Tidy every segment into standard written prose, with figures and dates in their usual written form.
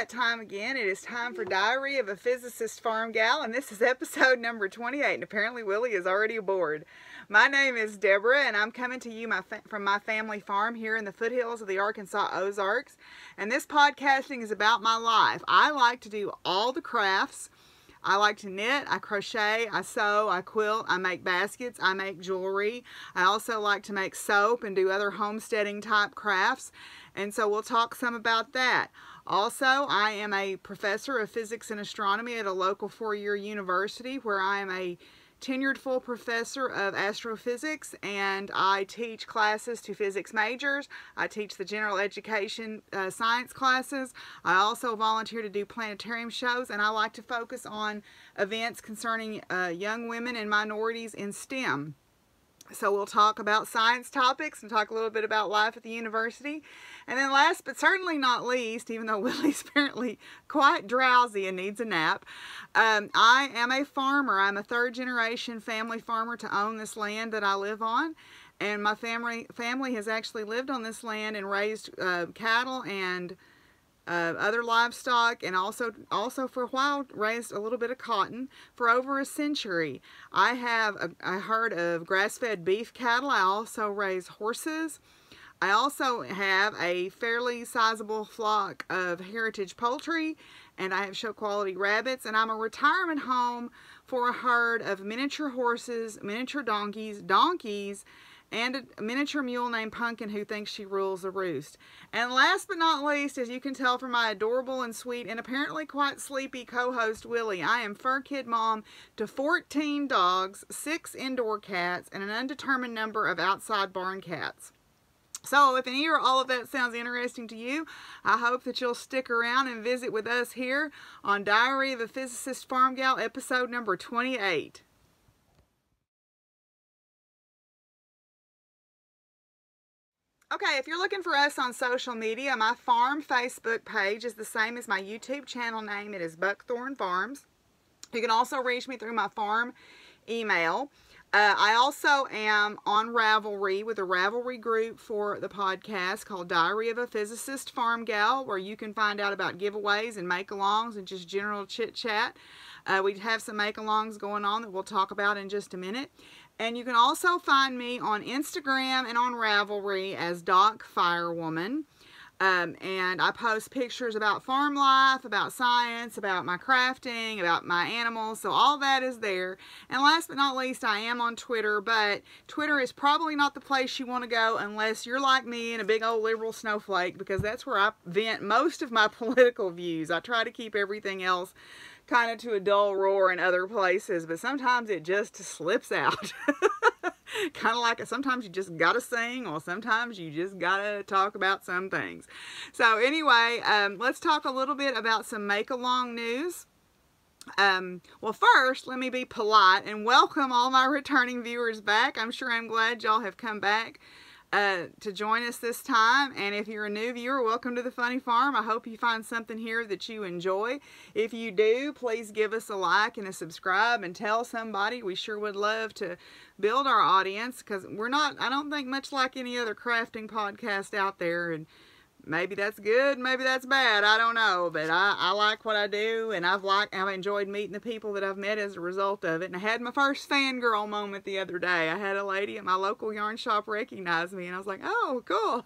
that time again. It is time for Diary of a Physicist Farmgal, and this is episode number 28, and apparently Willie is already aboard. My name is Deborah, and I'm coming to you from my family farm here in the foothills of the Arkansas Ozarks, and this podcasting is about my life. I like to do all the crafts. I like to knit, I crochet, I sew, I quilt, I make baskets, I make jewelry. I also like to make soap and do other homesteading type crafts, and so we'll talk some about that. Also, I am a professor of physics and astronomy at a local four-year university where I am a tenured full professor of astrophysics, and I teach classes to physics majors. I teach the general education science classes. I also volunteer to do planetarium shows, and I like to focus on events concerning young women and minorities in STEM. So we'll talk about science topics and talk a little bit about life at the university. And then last but certainly not least, even though Willie's apparently quite drowsy and needs a nap, I am a farmer. I'm a third generation family farmer to own this land that I live on. And my family has actually lived on this land and raised cattle and other livestock, and also for a while raised a little bit of cotton for over a century. I have a herd of grass-fed beef cattle. I also raise horses. I also have a fairly sizable flock of heritage poultry, and I have show quality rabbits, and I'm a retirement home for a herd of miniature horses, miniature donkeys, and a miniature mule named Pumpkin who thinks she rules the roost. And last but not least, as you can tell from my adorable and sweet and apparently quite sleepy co-host Willie, I am fur kid mom to 14 dogs, 6 indoor cats, and an undetermined number of outside barn cats. So if any or all of that sounds interesting to you, I hope that you'll stick around and visit with us here on Diary of a Physicist Farmgal, episode number 28. Okay, if you're looking for us on social media, my farm Facebook page is the same as my YouTube channel name. It is Buckthorn Farms. You can also reach me through my farm email. I also am on Ravelry with a Ravelry group for the podcast called Diary of a Physicist Farmgal, where you can find out about giveaways and make-alongs and just general chit-chat. We have some make-alongs going on that we'll talk about in just a minute. And you can also find me on Instagram and on Ravelry as Doc Firewoman. And I post pictures about farm life, about science, about my crafting, about my animals. So all that is there. And last but not least, I am on Twitter. But Twitter is probably not the place you want to go unless you're like me and a big old liberal snowflake, because that's where I vent most of my political views. I try to keep everything else kind of to a dull roar in other places, but sometimes it just slips out. Kind of like sometimes you just gotta sing, or sometimes you just gotta talk about some things. So anyway, let's talk a little bit about some make-along news. Well, first, let me be polite and welcome all my returning viewers back. I'm glad y'all have come back to join us this time. And if you're a new viewer, welcome to the Funny Farm. I hope you find something here that you enjoy. If you do, please give us a like and a subscribe and tell somebody. We sure would love to build our audience, because I don't think much like any other crafting podcast out there, and maybe that's good, maybe that's bad, I don't know, but I like what I do, and I've enjoyed meeting the people that I've met as a result of it. And I had my first fangirl moment the other day. I had a lady at my local yarn shop recognize me, and I was like, oh, cool.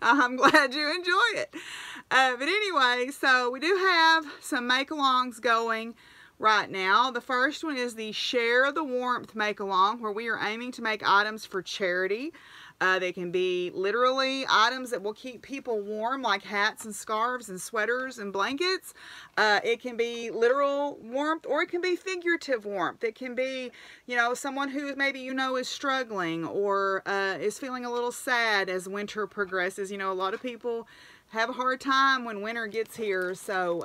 I'm glad you enjoy it. But anyway, so we do have some make-alongs going right now. The first one is the Share the Warmth make-along, where we are aiming to make items for charity. They can be literally items that will keep people warm, like hats and scarves and sweaters and blankets. It can be literal warmth, or it can be figurative warmth. It can be, someone who maybe is struggling or is feeling a little sad as winter progresses. A lot of people have a hard time when winter gets here, so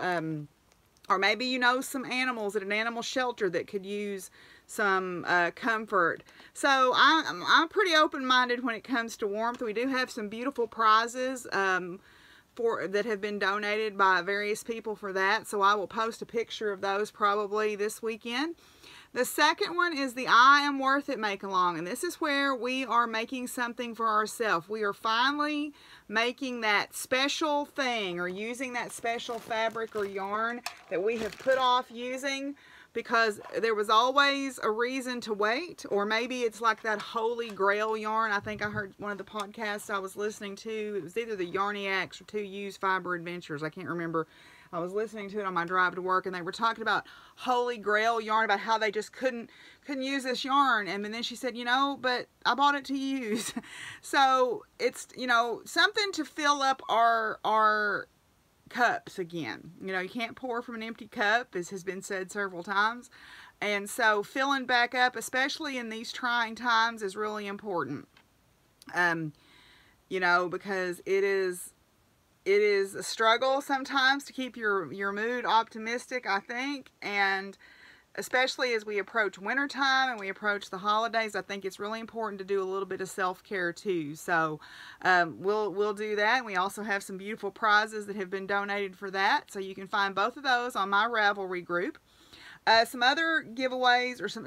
or maybe some animals at an animal shelter that could use some comfort. So I'm pretty open-minded when it comes to warmth. We do have some beautiful prizes that have been donated by various people for that. So I will post a picture of those probably this weekend. The second one is the I Am Worth It make-along, and this is where we are making something for ourselves. We are finally making that special thing, or using that special fabric or yarn that we have put off using because there was always a reason to wait, or maybe it's like that holy grail yarn. I think I heard one of the podcasts I was listening to, it was either the Yarniacs or 2 Used Fiber Adventures, I can't remember. I was listening to it on my drive to work, and they were talking about holy grail yarn, about how they just couldn't use this yarn. And then she said, you know, but I bought it to use. So it's, you know, something to fill up our cups again. You know, you can't pour from an empty cup, as has been said several times. And so filling back up, especially in these trying times, is really important. You know, because it is a struggle sometimes to keep your mood optimistic, I think, and especially as we approach wintertime and we approach the holidays, I think it's really important to do a little bit of self-care too. So we'll do that. We also have some beautiful prizes that have been donated for that, so you can find both of those on my Ravelry group. Some other giveaways, or some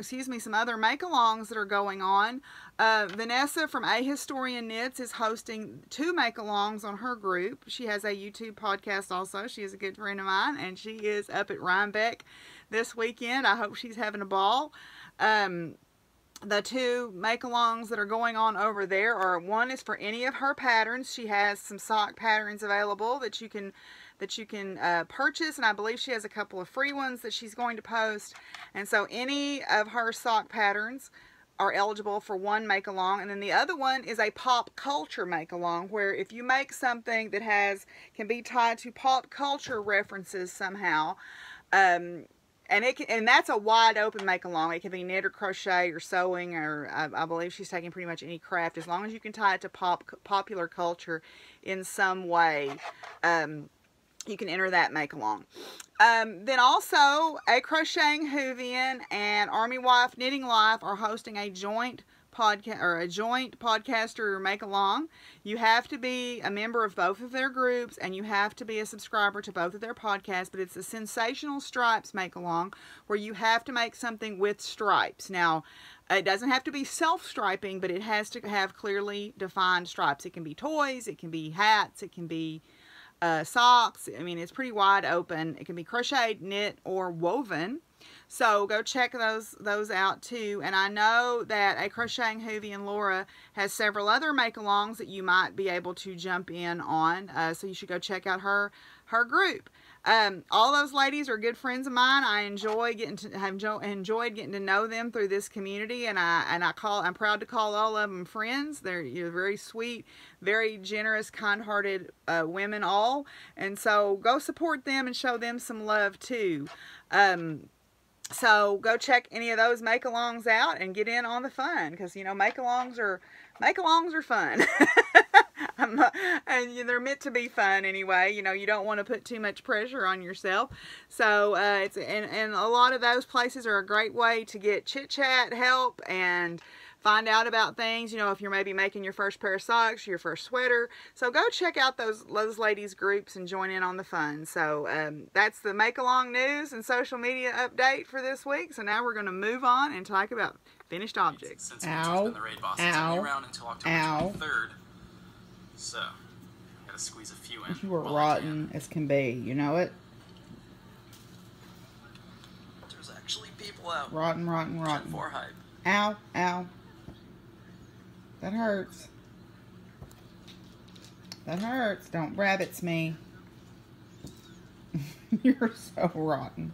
other make-alongs that are going on. Vanessa from A Historian Knits is hosting 2 make-alongs on her group. She has a YouTube podcast also. She is a good friend of mine, and she is up at Rhinebeck this weekend. I hope she's having a ball. The 2 make-alongs that are going on over there are, one is for any of her patterns. She has some sock patterns available that you can purchase, and I believe she has a couple of free ones that she's going to post. And so any of her sock patterns are eligible for one make-along. And then the other one is a pop culture make-along, where if you make something that can be tied to pop culture references somehow, and that's a wide open make-along. It can be knit or crochet or sewing, or I believe she's taking pretty much any craft, as long as you can tie it to popular culture in some way. You can enter that make-along. Then also, A Crocheting Whovian and Army Wife Knitting Life are hosting a joint podcaster make-along. You have to be a member of both of their groups, and you have to be a subscriber to both of their podcasts, but it's a Sensational Stripes make-along, where you have to make something with stripes. Now, it doesn't have to be self-striping, but it has to have clearly defined stripes. It can be toys, it can be hats, it can be socks. I mean, it's pretty wide open. It can be crocheted, knit, or woven. So go check those out too. And I know that A Crocheting Hoovie and Laura has several other make-alongs that you might be able to jump in on. So you should go check out her group. All those ladies are good friends of mine. I enjoyed getting to know them through this community, and I'm proud to call all of them friends. You're very sweet, very generous, kind-hearted women all, and so go support them and show them some love too. So go check any of those make-alongs out and get in on the fun, because you know make-alongs are fun. And they're meant to be fun anyway. You know, you don't want to put too much pressure on yourself. So and a lot of those places are a great way to get chit-chat, help, and find out about things. You know, if you're maybe making your first pair of socks, your first sweater. So go check out those ladies groups and join in on the fun. So that's the make-along news and social media update for this week. So now we're going to move on and talk about finished objects. Ow. Ow. Around until October 23rd. So, gotta squeeze a few in. You are rotten as can be, you know it? There's actually people out. Rotten, rotten, rotten. For hype. Ow, ow. That hurts. That hurts. Don't rabbits me. You're so rotten.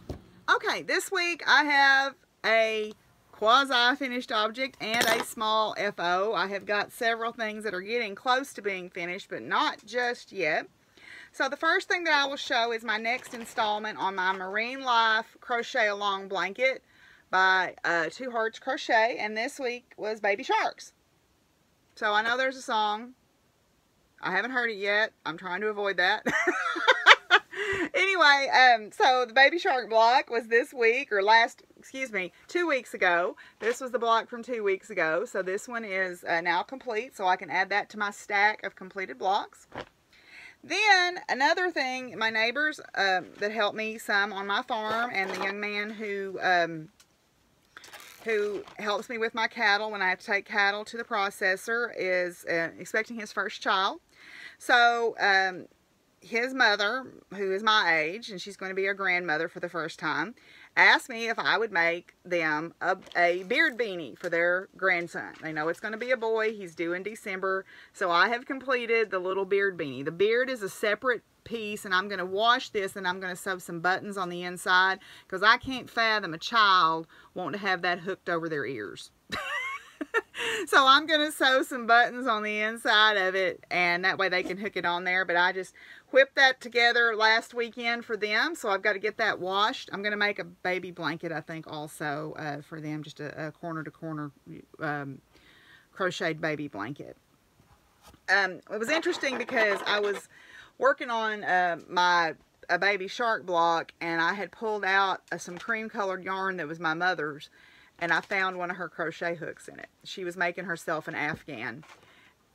Okay, this week I have a quasi-finished object and a small FO. I have got several things that are getting close to being finished, but not just yet. So the first thing that I will show is my next installment on my Marine Life Crochet Along blanket by 2 Hearts Crochet, and this week was Baby Sharks. So I know there's a song. I haven't heard it yet. I'm trying to avoid that. Anyway, so the Baby Shark block was this week, or 2 weeks ago. This was the block from 2 weeks ago. So this one is now complete, so I can add that to my stack of completed blocks. Then another thing, my neighbors that helped me some on my farm, and the young man who helps me with my cattle when I have to take cattle to the processor is expecting his first child. So his mother, who is my age, and she's going to be a grandmother for the first time, asked me if I would make them a beard beanie for their grandson. They know it's going to be a boy. He's due in December. So I have completed the little beard beanie. The beard is a separate piece, and I'm going to wash this, and I'm going to sew some buttons on the inside, because I can't fathom a child wanting to have that hooked over their ears. So I'm going to sew some buttons on the inside of it, and that way they can hook it on there. But I just whipped that together last weekend for them, so I've got to get that washed. I'm going to make a baby blanket, I think, also for them, just a corner-to-corner crocheted baby blanket. It was interesting because I was working on a baby shark block, and I had pulled out some cream-colored yarn that was my mother's, and I found one of her crochet hooks in it. She was making herself an Afghan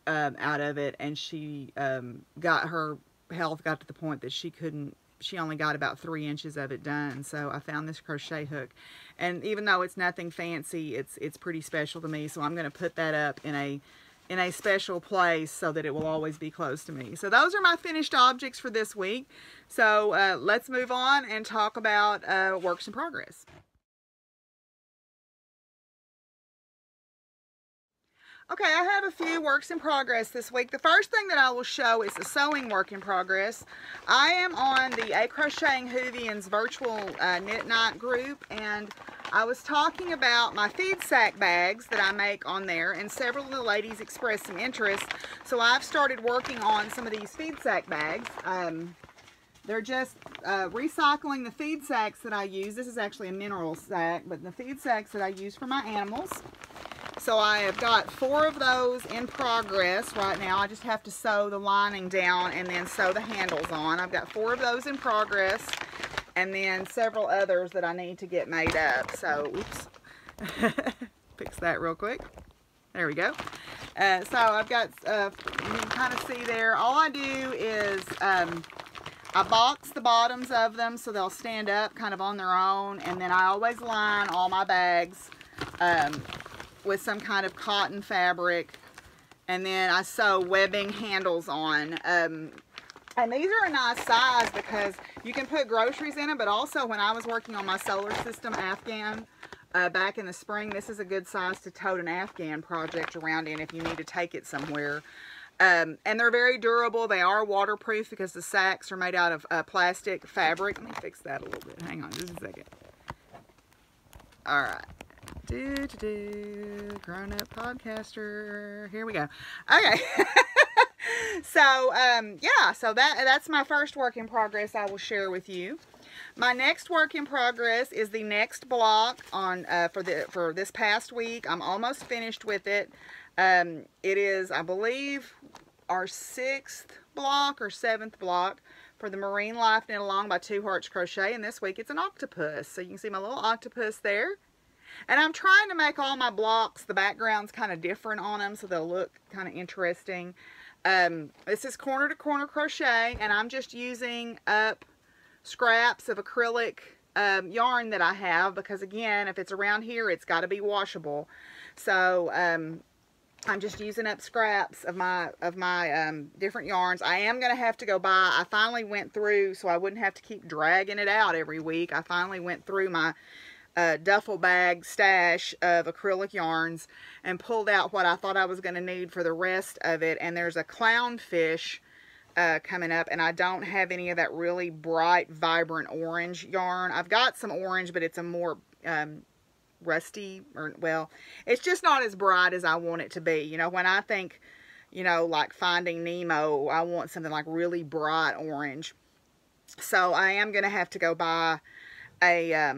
out of it, and she her health got to the point that she only got about 3 inches of it done. So I found this crochet hook, and even though it's nothing fancy, it's pretty special to me. So I'm going to put that up in a special place so that it will always be close to me. So those are my finished objects for this week. So let's move on and talk about works in progress. Okay, I have a few works in progress this week. The first thing that I will show is a sewing work in progress. I am on the A Crocheting Hoovians virtual knit night group, and I was talking about my feed sack bags that I make on there, and several of the ladies expressed some interest. So I've started working on some of these feed sack bags. They're just recycling the feed sacks that I use. This is actually a mineral sack, but the feed sacks that I use for my animals. So I have got 4 of those in progress right now. I just have to sew the lining down and then sew the handles on. I've got 4 of those in progress, and then several others that I need to get made up. So, oops, fix that real quick. There we go. So I've got, you can kind of see there, all I do is I box the bottoms of them so they'll stand up kind of on their own, and then I always line all my bags with some kind of cotton fabric, and then I sew webbing handles on. And these are a nice size because you can put groceries in them, but also when I was working on my solar system Afghan back in the spring, this is a good size to tote an Afghan project around in if you need to take it somewhere. And they're very durable. They are waterproof because the sacks are made out of plastic fabric. Let me fix that a little bit. Hang on just a second. All right. Grown-up podcaster. Here we go. Okay. So, yeah. So that's my first work in progress I will share with you. My next work in progress is the next block on for this past week. I'm almost finished with it. It is, I believe, our 6th block or 7th block for the Marine Life Knit Along by 2 Hearts Crochet, and this week it's an octopus. So you can see my little octopus there. And I'm trying to make all my blocks, the background's kind of different on them, so they'll look kind of interesting. This is corner to corner crochet, and I'm just using up scraps of acrylic yarn that I have, because again, if it's around here, it's got to be washable. So I'm just using up scraps of my different yarns. I am going to have to go buy, I finally went through, so I wouldn't have to keep dragging it out every week. I finally went through my duffel bag stash of acrylic yarns and pulled out what I thought I was going to need for the rest of it. And there's a clownfish coming up, and I don't have any of that really bright, vibrant orange yarn. I've got some orange, but it's a more rusty, or well, it's just not as bright as I want it to be. You know, when I think, you know, like Finding Nemo, I want something like really bright orange. So I am going to have to go buy a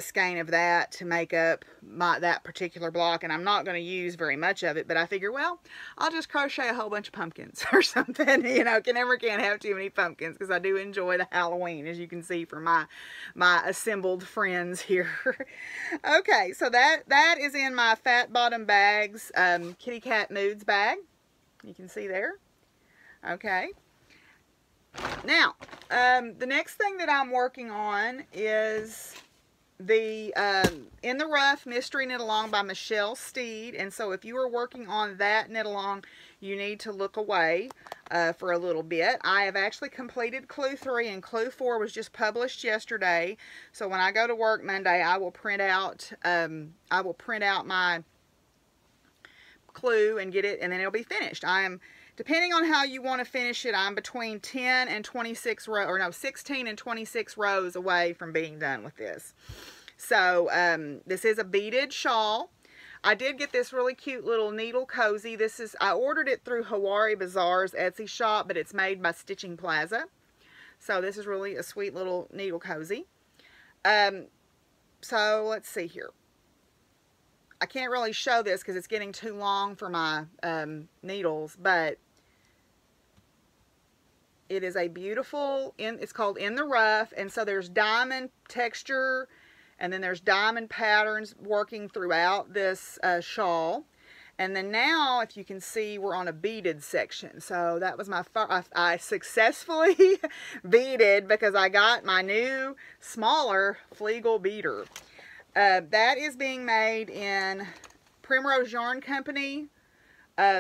skein of that to make up that particular block, and I'm not going to use very much of it, but I figure, well, I'll just crochet a whole bunch of pumpkins or something. You know, can't have too many pumpkins, because I do enjoy the Halloween, as you can see from my assembled friends here. Okay, so that is in my Fat Bottom Bags Kitty Cat Moods bag. You can see there. Okay. Now, the next thing that I'm working on is the In the Rough Mystery Knit Along by Michelle Steed. And so if you are working on that knit along, you need to look away for a little bit. I have actually completed Clue 3, and Clue 4 was just published yesterday. So when I go to work Monday, I will print out my clue and get it, and then it'll be finished. Depending on how you want to finish it, I'm between 10 and 26 rows, or no, 16 and 26 rows away from being done with this. So this is a beaded shawl. I did get this really cute little needle cozy. I ordered it through Hawari Bazaar's Etsy shop, but it's made by Stitching Plaza. So this is really a sweet little needle cozy. So let's see here. I can't really show this because it's getting too long for my needles, but it is a beautiful, it's called In the Rough, and so there's diamond texture, and then there's diamond patterns working throughout this shawl. And then now, if you can see, we're on a beaded section. So that was I successfully beaded because I got my new, smaller Flegel beader. That is being made in Primrose Yarn Company,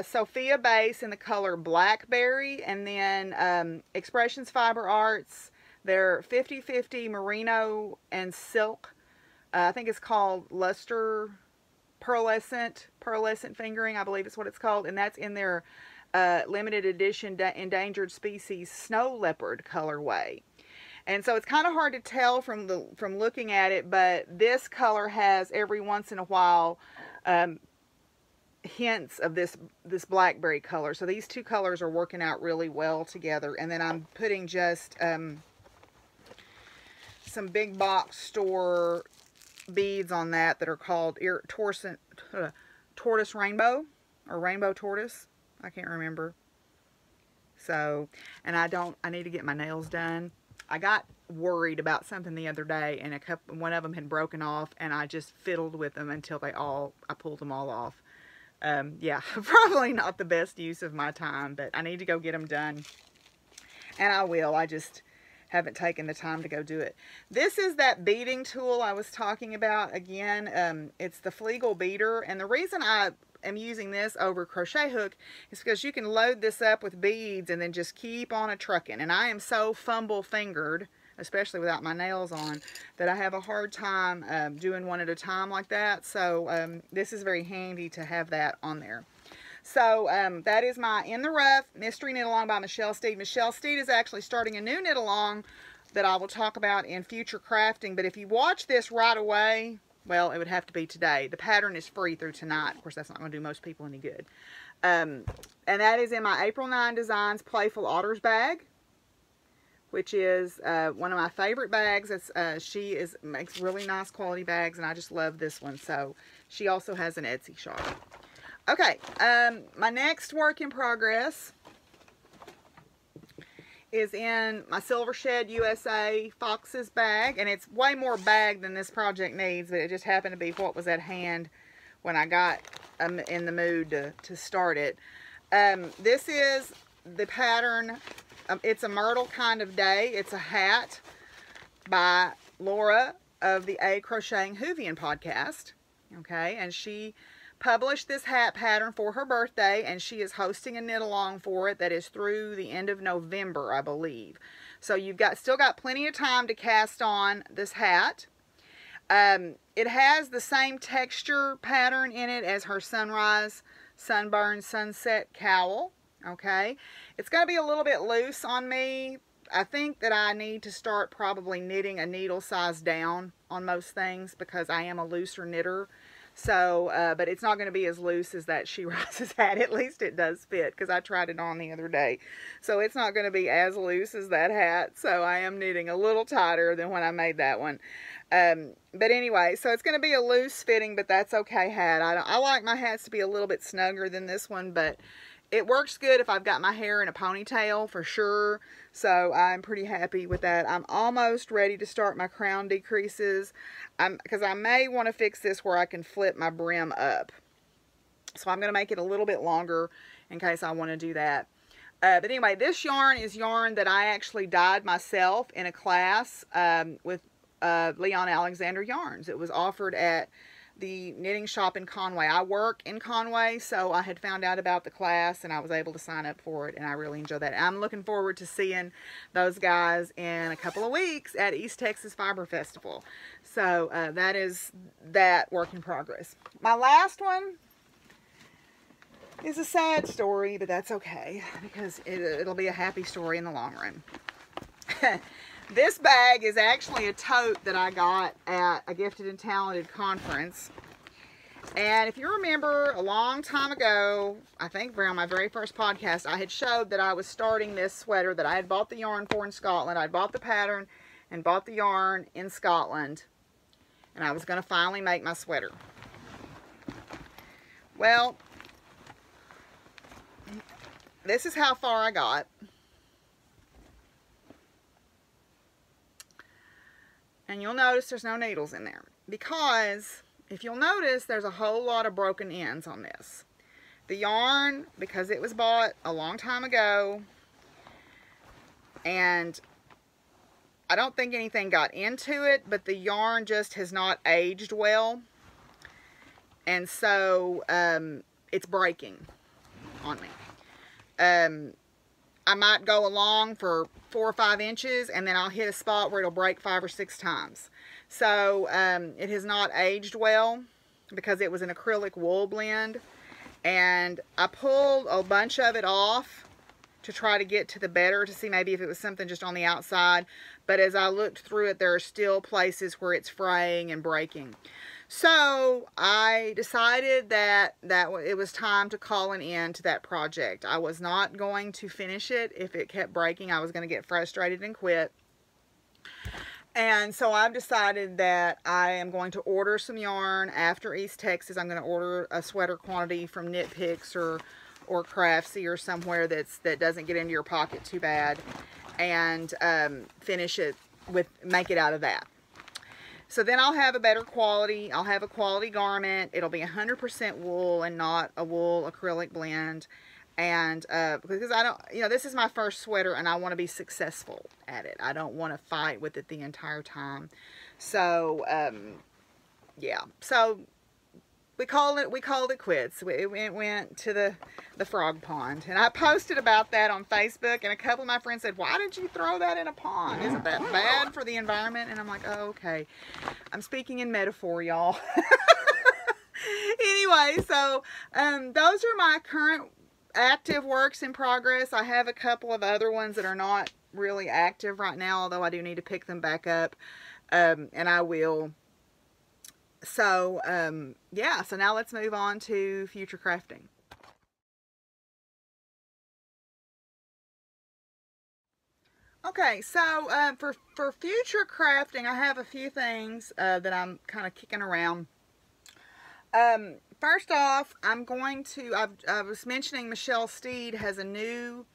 Sophia base in the color Blackberry, and then Expressions Fiber Arts, they're 50-50 merino and silk. I think it's called Luster Pearlescent Fingering, I believe is what it's called, and that's in their limited edition endangered species snow leopard colorway. And so it's kind of hard to tell from looking at it, but this color has every once in a while hints of this blackberry color. So these two colors are working out really well together. And then I'm putting just some big box store beads on that are called tortoise rainbow, or rainbow tortoise. I can't remember. So, and I need to get my nails done. I got worried about something the other day, and one of them had broken off, and I just fiddled with them until I pulled them all off. Yeah, probably not the best use of my time, but I need to go get them done. And I will. I just haven't taken the time to go do it. This is that beading tool I was talking about. Again, it's the Flegel beader, and the reason I am using this over crochet hook is because you can load this up with beads and then just keep on a trucking. And I am so fumble fingered, especially without my nails on, that I have a hard time doing one at a time like that. So this is very handy to have that on there. So that is my In the Rough Mystery Knit Along by Michelle Steed. Michelle Steed is actually starting a new knit along that I will talk about in future crafting. But if you watch this right away, well, it would have to be today. The pattern is free through tonight. Of course, that's not going to do most people any good. And that is in my April 9 Designs Playful Otters bag, which is one of my favorite bags. She makes really nice quality bags, and I just love this one. So she also has an Etsy shop. Okay, my next work in progress is in my Silver Shed USA Foxes bag, and it's way more bag than this project needs, but it just happened to be what was at hand when I got in the mood to start it. This is the pattern. It's a Myrtle Kinda Day. It's a hat by Laura of the A Crocheting Hoovian podcast. Okay, and she published this hat pattern for her birthday, and she is hosting a knit along for it that is through the end of November, I believe. So you've still got plenty of time to cast on this hat. It has the same texture pattern in it as her Sunrise, Sunburn, Sunset cowl. Okay, it's going to be a little bit loose on me. I think that I need to start probably knitting a needle size down on most things because I am a looser knitter. So, but it's not going to be as loose as that She Rises hat. At least it does fit because I tried it on the other day. So it's not going to be as loose as that hat. So I am knitting a little tighter than when I made that one. But anyway, so it's going to be a loose fitting, but that's okay hat. I like my hats to be a little bit snugger than this one, but it works good if I've got my hair in a ponytail for sure. So I'm pretty happy with that. I'm almost ready to start my crown decreases because I may want to fix this where I can flip my brim up. So I'm going to make it a little bit longer in case I want to do that. But anyway, this yarn is yarn that I actually dyed myself in a class with Leon Alexander Yarns. It was offered at the knitting shop in Conway. I work in Conway, so I had found out about the class and I was able to sign up for it, and I really enjoyed that. I'm looking forward to seeing those guys in a couple of weeks at East Texas Fiber Festival. So that is that work in progress. My last one is a sad story, but that's okay because it'll be a happy story in the long run. This bag is actually a tote that I got at a Gifted and Talented conference. And if you remember, a long time ago, I think around my very first podcast, I had showed that I was starting this sweater that I had bought the yarn for in Scotland. I bought the pattern and bought the yarn in Scotland. And I was going to finally make my sweater. Well, this is how far I got. And you'll notice there's no needles in there. Because, if you'll notice, there's a whole lot of broken ends on this. The yarn, because it was bought a long time ago, and I don't think anything got into it, but the yarn just has not aged well. And so, it's breaking on me. I might go along for 4 or 5 inches and then I'll hit a spot where it'll break 5 or 6 times. So it has not aged well because it was an acrylic wool blend, and I pulled a bunch of it off to try to get to the better to see maybe if it was something just on the outside, but as I looked through it, there are still places where it's fraying and breaking. So I decided that it was time to call an end to that project. I was not going to finish it if it kept breaking. I was going to get frustrated and quit. And so I've decided that I am going to order some yarn after East Texas. I'm going to order a sweater quantity from Knit Picks or Craftsy or somewhere that doesn't get into your pocket too bad, and finish it make it out of that. So then I'll have a better quality. I'll have a quality garment. It'll be 100% wool and not a wool acrylic blend. And because I don't, this is my first sweater and I want to be successful at it. I don't want to fight with it the entire time. So, yeah. So we called it quits. It went to the frog pond. And I posted about that on Facebook, and a couple of my friends said, "Why did you throw that in a pond? Isn't that bad for the environment?" And I'm like, "Oh, okay. I'm speaking in metaphor, y'all." Anyway, so those are my current active works in progress. I have a couple of other ones that are not really active right now, although I do need to pick them back up, and I will. So, yeah, so now let's move on to future crafting. Okay, so for future crafting, I have a few things that I'm kind of kicking around. First off, I'm going to, I was mentioning Michelle Steed has a new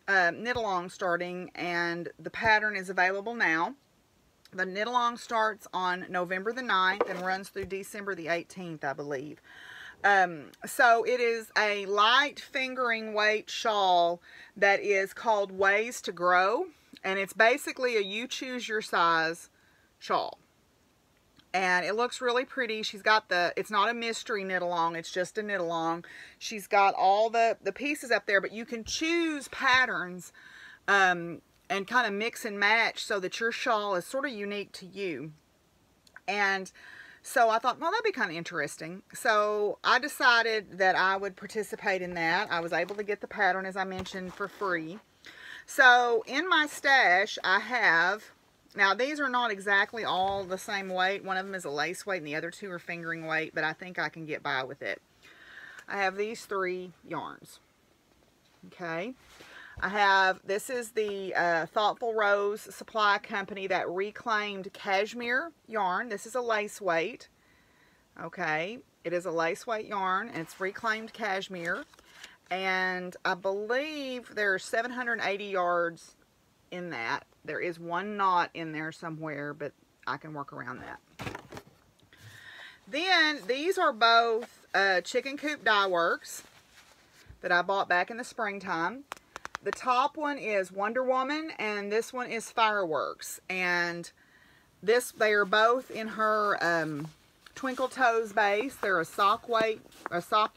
knit-along starting, and the pattern is available now. The knit-along starts on November the 9th and runs through December the 18th, I believe. So it is a light fingering weight shawl that is called Ways to Grow, and it's basically a you choose your size shawl. And it looks really pretty. She's got it's not a mystery knit-along, it's just a knit-along. She's got all the pieces up there, but you can choose patterns and kind of mix and match so that your shawl is sort of unique to you. And so I thought, well, that'd be kind of interesting. So I decided that I would participate in that. I was able to get the pattern, as I mentioned, for free. So in my stash, I have, now these are not exactly all the same weight. One of them is a lace weight and the other two are fingering weight, but I think I can get by with it. I have these 3 yarns. Okay. I have, this is the Thoughtful Rose Supply Company, that reclaimed cashmere yarn. This is a lace weight. Okay, it is a lace weight yarn, and it's reclaimed cashmere. And I believe there's 780 yards in that. There is one knot in there somewhere, but I can work around that. Then, these are both Chicken Coop Dye Works that I bought back in the springtime. The top one is Wonder Woman, and this one is Fireworks. And they are both in her Twinkle Toes base. They're a sock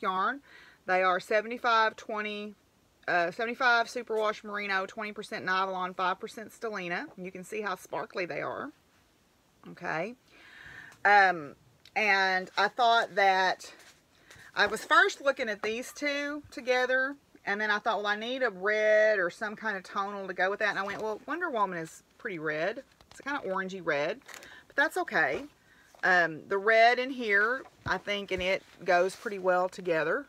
yarn. They are 75 superwash merino, 20% Nyvolon, 5% stellina. You can see how sparkly they are. Okay. And I thought that I was first looking at these two together, and then I thought, well, I need a red or some kind of tonal to go with that. And I went, well, Wonder Woman is pretty red. It's kind of orangey red, but that's okay. The red in here, I think, and it goes pretty well together.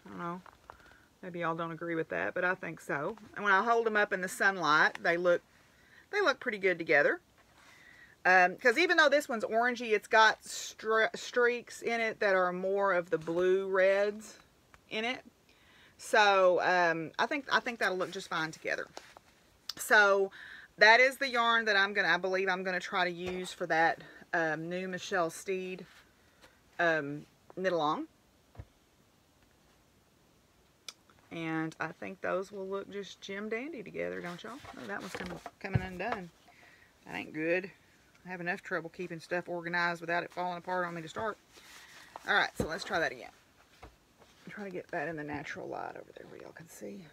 I don't know. Maybe y'all don't agree with that, but I think so. And when I hold them up in the sunlight, they look pretty good together. Because even though this one's orangey, it's got streaks in it that are more of the blue reds in it. So I think that'll look just fine together. So that is the yarn that I believe I'm gonna try to use for that new Michelle Steed knit along. And I think those will look just Jim Dandy together, don't y'all? Oh, that one's coming undone. That ain't good. I have enough trouble keeping stuff organized without it falling apart on me to start. Alright, so let's try that again. Try to get that in the natural light over there where y'all can see.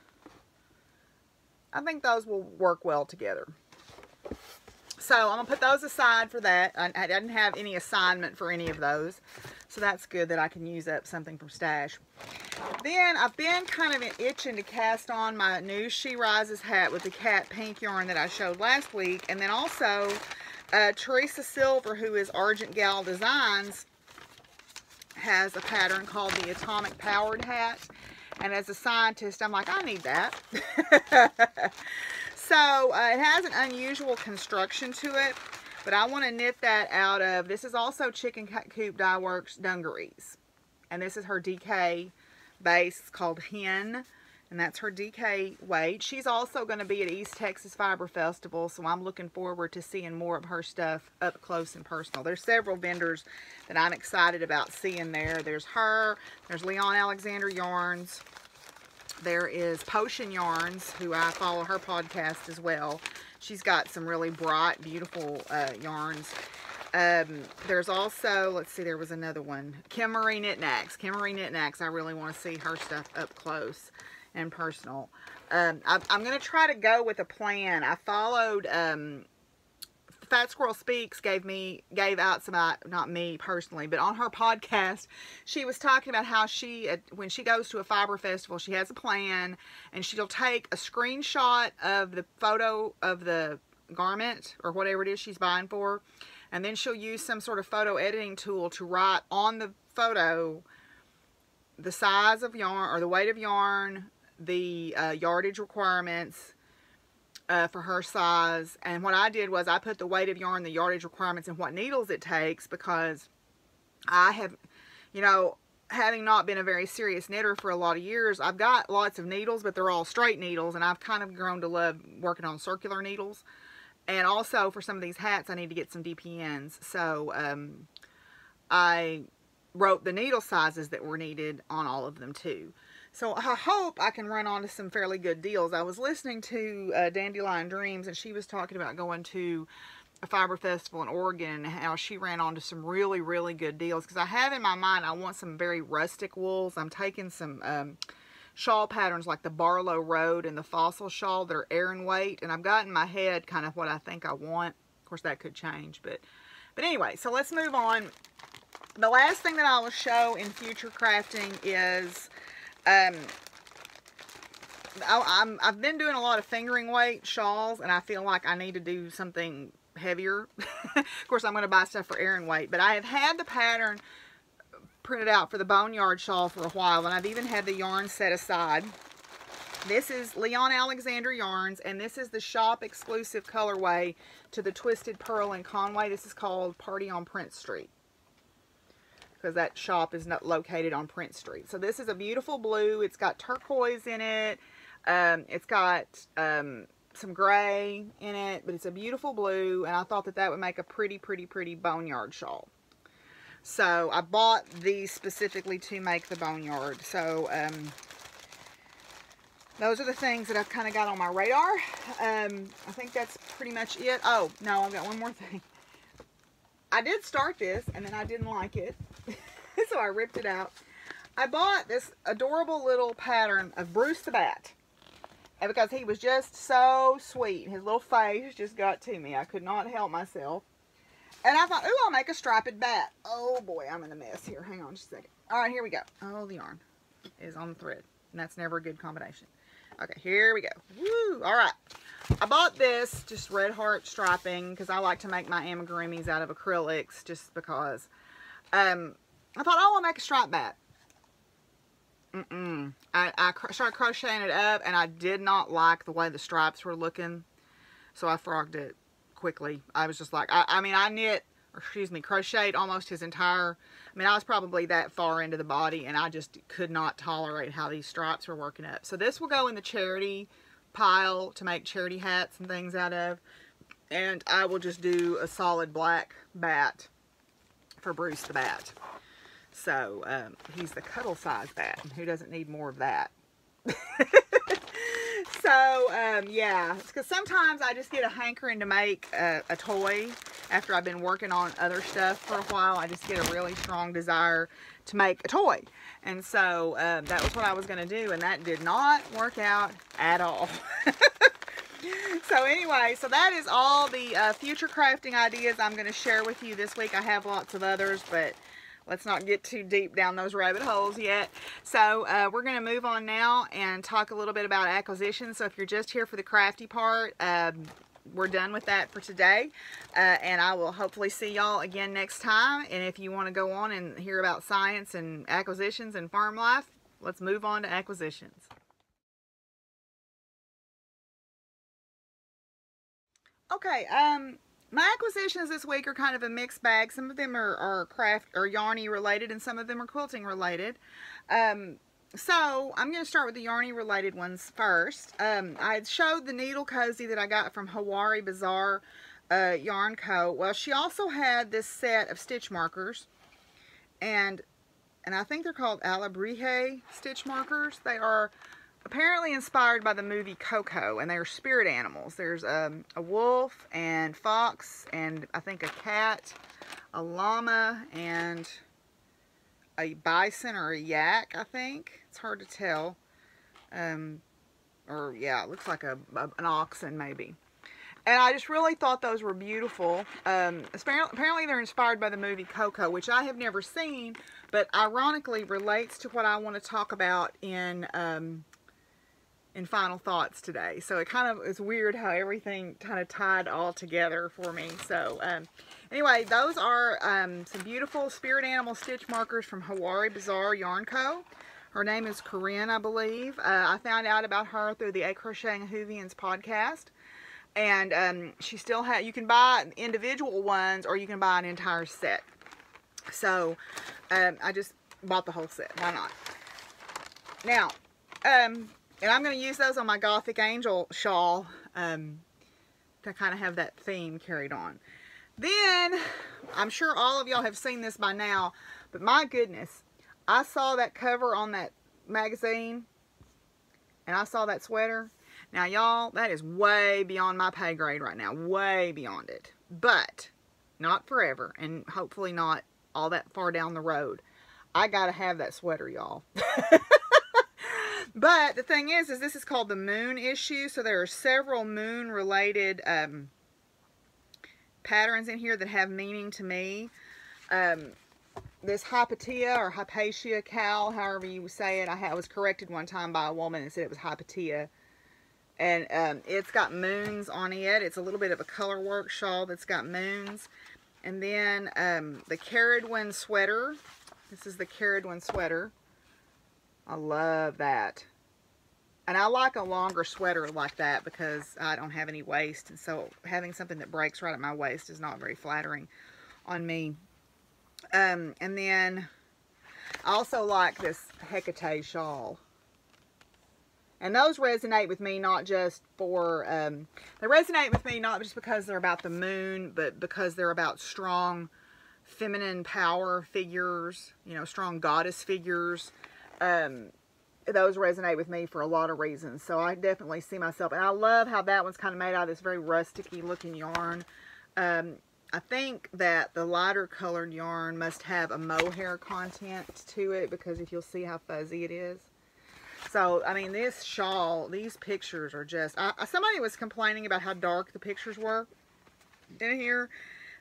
I think those will work well together. So I'm going to put those aside for that. I didn't have any assignment for any of those. So that's good that I can use up something from stash. Then I've been kind of itching to cast on my new She Rises hat with the cat pink yarn that I showed last week. And then also Teresa Silver, who is Argent Gal Designs, has a pattern called the Atomic Powered Hat. And as a scientist, I'm like, I need that. So it has an unusual construction to it, but I want to knit that out of, this is also Chicken Coop Dye Works dungarees. And this is her DK base. It's called Hen, and that's her DK weight. She's also going to be at East Texas Fiber Festival, so I'm looking forward to seeing more of her stuff up close and personal. There's several vendors that I'm excited about seeing there. There's her, there's Leon Alexander Yarns. There is Potion Yarns, who I follow her podcast as well. She's got some really bright, beautiful yarns. There's also, let's see, there was another one. Kim Marie Knit-Knacks. Kim Marie Knit-Knacks, I really want to see her stuff up close and personal. I'm going to try to go with a plan. I followed, Fat Squirrel Speaks gave out some, not me personally, but on her podcast, she was talking about how she, when she goes to a fiber festival, she has a plan, and she'll take a screenshot of the photo of the garment, or whatever it is she's buying for, and then she'll use some sort of photo editing tool to write on the photo the size of yarn, or the weight of yarn, the yardage requirements, for her size. And what I did was I put the weight of yarn, the yardage requirements, and what needles it takes, because I have, you know, having not been a very serious knitter for a lot of years, I've got lots of needles, but they're all straight needles, and I've kind of grown to love working on circular needles. And also for some of these hats I need to get some DPNs, so I wrote the needle sizes that were needed on all of them too. So I hope I can run onto some fairly good deals. I was listening to Dandelion Dreams, and she was talking about going to a fiber festival in Oregon and how she ran onto some really, really good deals. Because I have in my mind, I want some very rustic wools. I'm taking some shawl patterns like the Barlow Road and the Fossil Shawl that are Aran weight. And I've got in my head kind of what I think I want. Of course, that could change. But anyway, so let's move on. The last thing that I will show in future crafting is... I've been doing a lot of fingering weight shawls, and I feel like I need to do something heavier. Of course, I'm going to buy stuff for Aran weight, but I have had the pattern printed out for the Boneyard shawl for a while, and I've even had the yarn set aside. This is Leon Alexander Yarns, and this is the shop exclusive colorway to the Twisted Pearl in Conway. This is called Party on Prince Street, because that shop is not located on Prince Street. So this is a beautiful blue. It's got turquoise in it. It's got some gray in it, but it's a beautiful blue, and I thought that that would make a pretty, pretty, pretty Boneyard shawl. So I bought these specifically to make the Boneyard. So those are the things that I've kind of got on my radar. I think that's pretty much it. Oh, no, I've got one more thing. I did start this, and then I didn't like it, so I ripped it out. I bought this adorable little pattern of Bruce the Bat, and because he was just so sweet. His little face just got to me. I could not help myself. And I thought, ooh, I'll make a striped bat. Oh, boy, I'm in a mess here. Hang on just a second. All right, here we go. Oh, the yarn is on the thread, and that's never a good combination. Okay, here we go. Woo! All right. I bought this, just red heart striping, because I like to make my amigurumis out of acrylics, just because. I thought, oh, I'll make a striped bat. I started crocheting it up, and I did not like the way the stripes were looking, so I frogged it quickly. I was just like, I mean, I knit, or excuse me, crocheted almost his entire, I mean, I was probably that far into the body, and I just could not tolerate how these stripes were working up. So this will go in the charity pile to make charity hats and things out of, and I will just do a solid black bat for Bruce the Bat. So he's the cuddle size bat, and who doesn't need more of that? So yeah, because sometimes I just get a hankering to make a toy after I've been working on other stuff for a while. I just get a really strong desire to make a toy, and so that was what I was going to do, and that did not work out at all. So anyway, so that is all the future crafting ideas I'm going to share with you this week. I have lots of others, but let's not get too deep down those rabbit holes yet. So we're going to move on now and talk a little bit about acquisitions. So if you're just here for the crafty part, we're done with that for today. And I will hopefully see y'all again next time. And if you want to go on and hear about science and acquisitions and farm life, let's move on to acquisitions. Okay, my acquisitions this week are kind of a mixed bag. Some of them are craft or yarny related, and some of them are quilting related. So I'm going to start with the yarny related ones first. I showed the needle cozy that I got from Hawaii Bazaar Yarn Co. Well, she also had this set of stitch markers, and I think they're called Alabrije stitch markers. They are apparently inspired by the movie Coco, and they are spirit animals. There's a wolf and fox, and I think a cat, a llama, and a bison or a yak, I think. It's hard to tell. Or yeah, it looks like an oxen maybe. And I just really thought those were beautiful. Apparently they're inspired by the movie Coco, which I have never seen, but ironically relates to what I want to talk about in final thoughts today. So it kind of is weird how everything kind of tied all together for me. So anyway, those are some beautiful spirit animal stitch markers from Hawaii Bazaar Yarn Co. Her name is Corinne, I believe. I found out about her through the A Crocheting Whovians podcast. And she still has, you can buy individual ones or you can buy an entire set. So I just bought the whole set. Why not? Now, and I'm going to use those on my Gothic Angel shawl to kind of have that theme carried on. Then, I'm sure all of y'all have seen this by now, but my goodness, I saw that cover on that magazine, and I saw that sweater. Now, y'all, that is way beyond my pay grade right now, way beyond it. But, not forever, and hopefully not all that far down the road. I got to have that sweater, y'all. But the thing is this is called the Moon issue, so there are several moon-related patterns in here that have meaning to me. This Hypatia or Hypatia cowl, however you say it, I was corrected one time by a woman and said it was Hypatia. And it's got moons on it. It's a little bit of a color work shawl that's got moons. And then the Caradwin sweater. This is the Caradwin sweater. I love that. And I like a longer sweater like that because I don't have any waist. And so having something that breaks right at my waist is not very flattering on me. And then I also like this Hecate shawl. And those resonate with me not just for, they resonate with me not just because they're about the moon, but because they're about strong feminine power figures, you know, strong goddess figures. those resonate with me for a lot of reasons. So I definitely see myself. And I love how that one's kind of made out of this very rusticy looking yarn. I think that the lighter colored yarn must have a mohair content to it, because if you'll see how fuzzy it is. So, I mean, this shawl, these pictures are just... somebody was complaining about how dark the pictures were in here.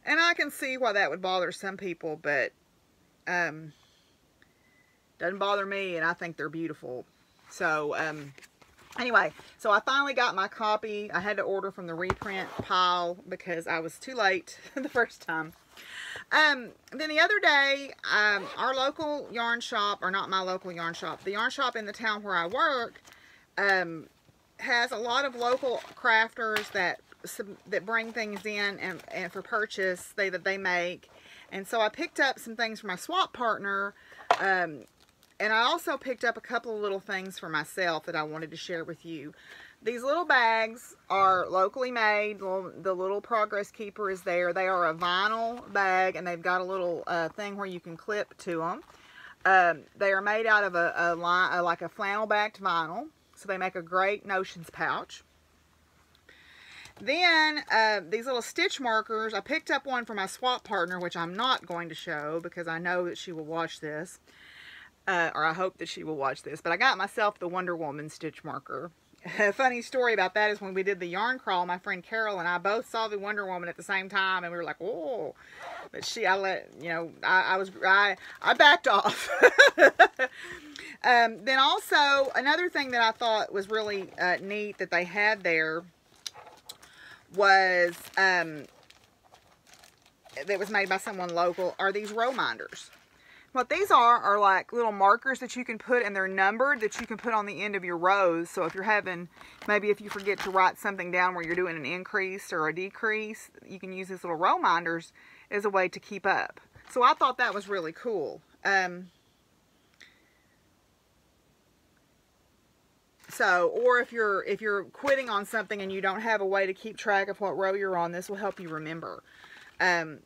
And I can see why that would bother some people, but... doesn't bother me, and I think they're beautiful. So, anyway, so I finally got my copy. I had to order from the reprint pile because I was too late the first time. Then the other day, our local yarn shop, or not my local yarn shop, the yarn shop in the town where I work, has a lot of local crafters that bring things in and for purchase that they make. And so I picked up some things for my swap partner, and I also picked up a couple of little things for myself that I wanted to share with you. These little bags are locally made. The little Progress Keeper is there. They are a vinyl bag, and they've got a little thing where you can clip to them. They are made out of like a flannel-backed vinyl, so they make a great notions pouch. Then, these little stitch markers, I picked up one for my swap partner, which I'm not going to show because I know that she will watch this. Or I hope that she will watch this. But I got myself the Wonder Woman stitch marker. A funny story about that is when we did the yarn crawl, my friend Carol and I both saw the Wonder Woman at the same time, and we were like, "Whoa!" But I backed off. Then also another thing that I thought was really neat that they had there was that was made by someone local, are these row minders. What these are like little markers that you can put, and they're numbered, that you can put on the end of your rows. So if you're having, maybe if you forget to write something down where you're doing an increase or a decrease, you can use these little row minders as a way to keep up. So I thought that was really cool. Or if you're quitting on something and you don't have a way to keep track of what row you're on, this will help you remember. I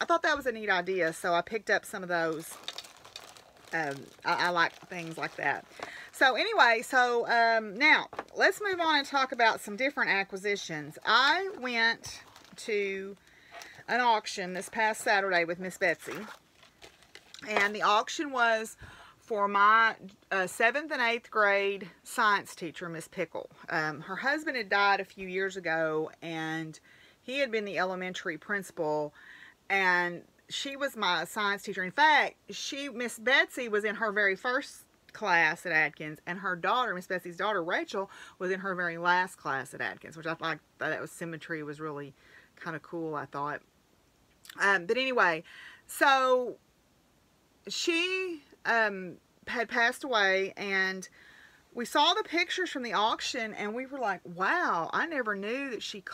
thought that was a neat idea, so I picked up some of those. I like things like that. So anyway, now let's move on and talk about some different acquisitions. I went to an auction this past Saturday with Miss Betsy, and the auction was for my 7th and 8th grade science teacher, Miss Pickle. Her husband had died a few years ago, and he had been the elementary principal, and she was my science teacher. In fact, Miss Betsy was in her very first class at Atkins, and her daughter, Miss Betsy's daughter, Rachel, was in her very last class at Atkins, which I thought that was symmetry was really kind of cool, I thought. But anyway, so she had passed away, and we saw the pictures from the auction, and we were like, wow, I never knew that she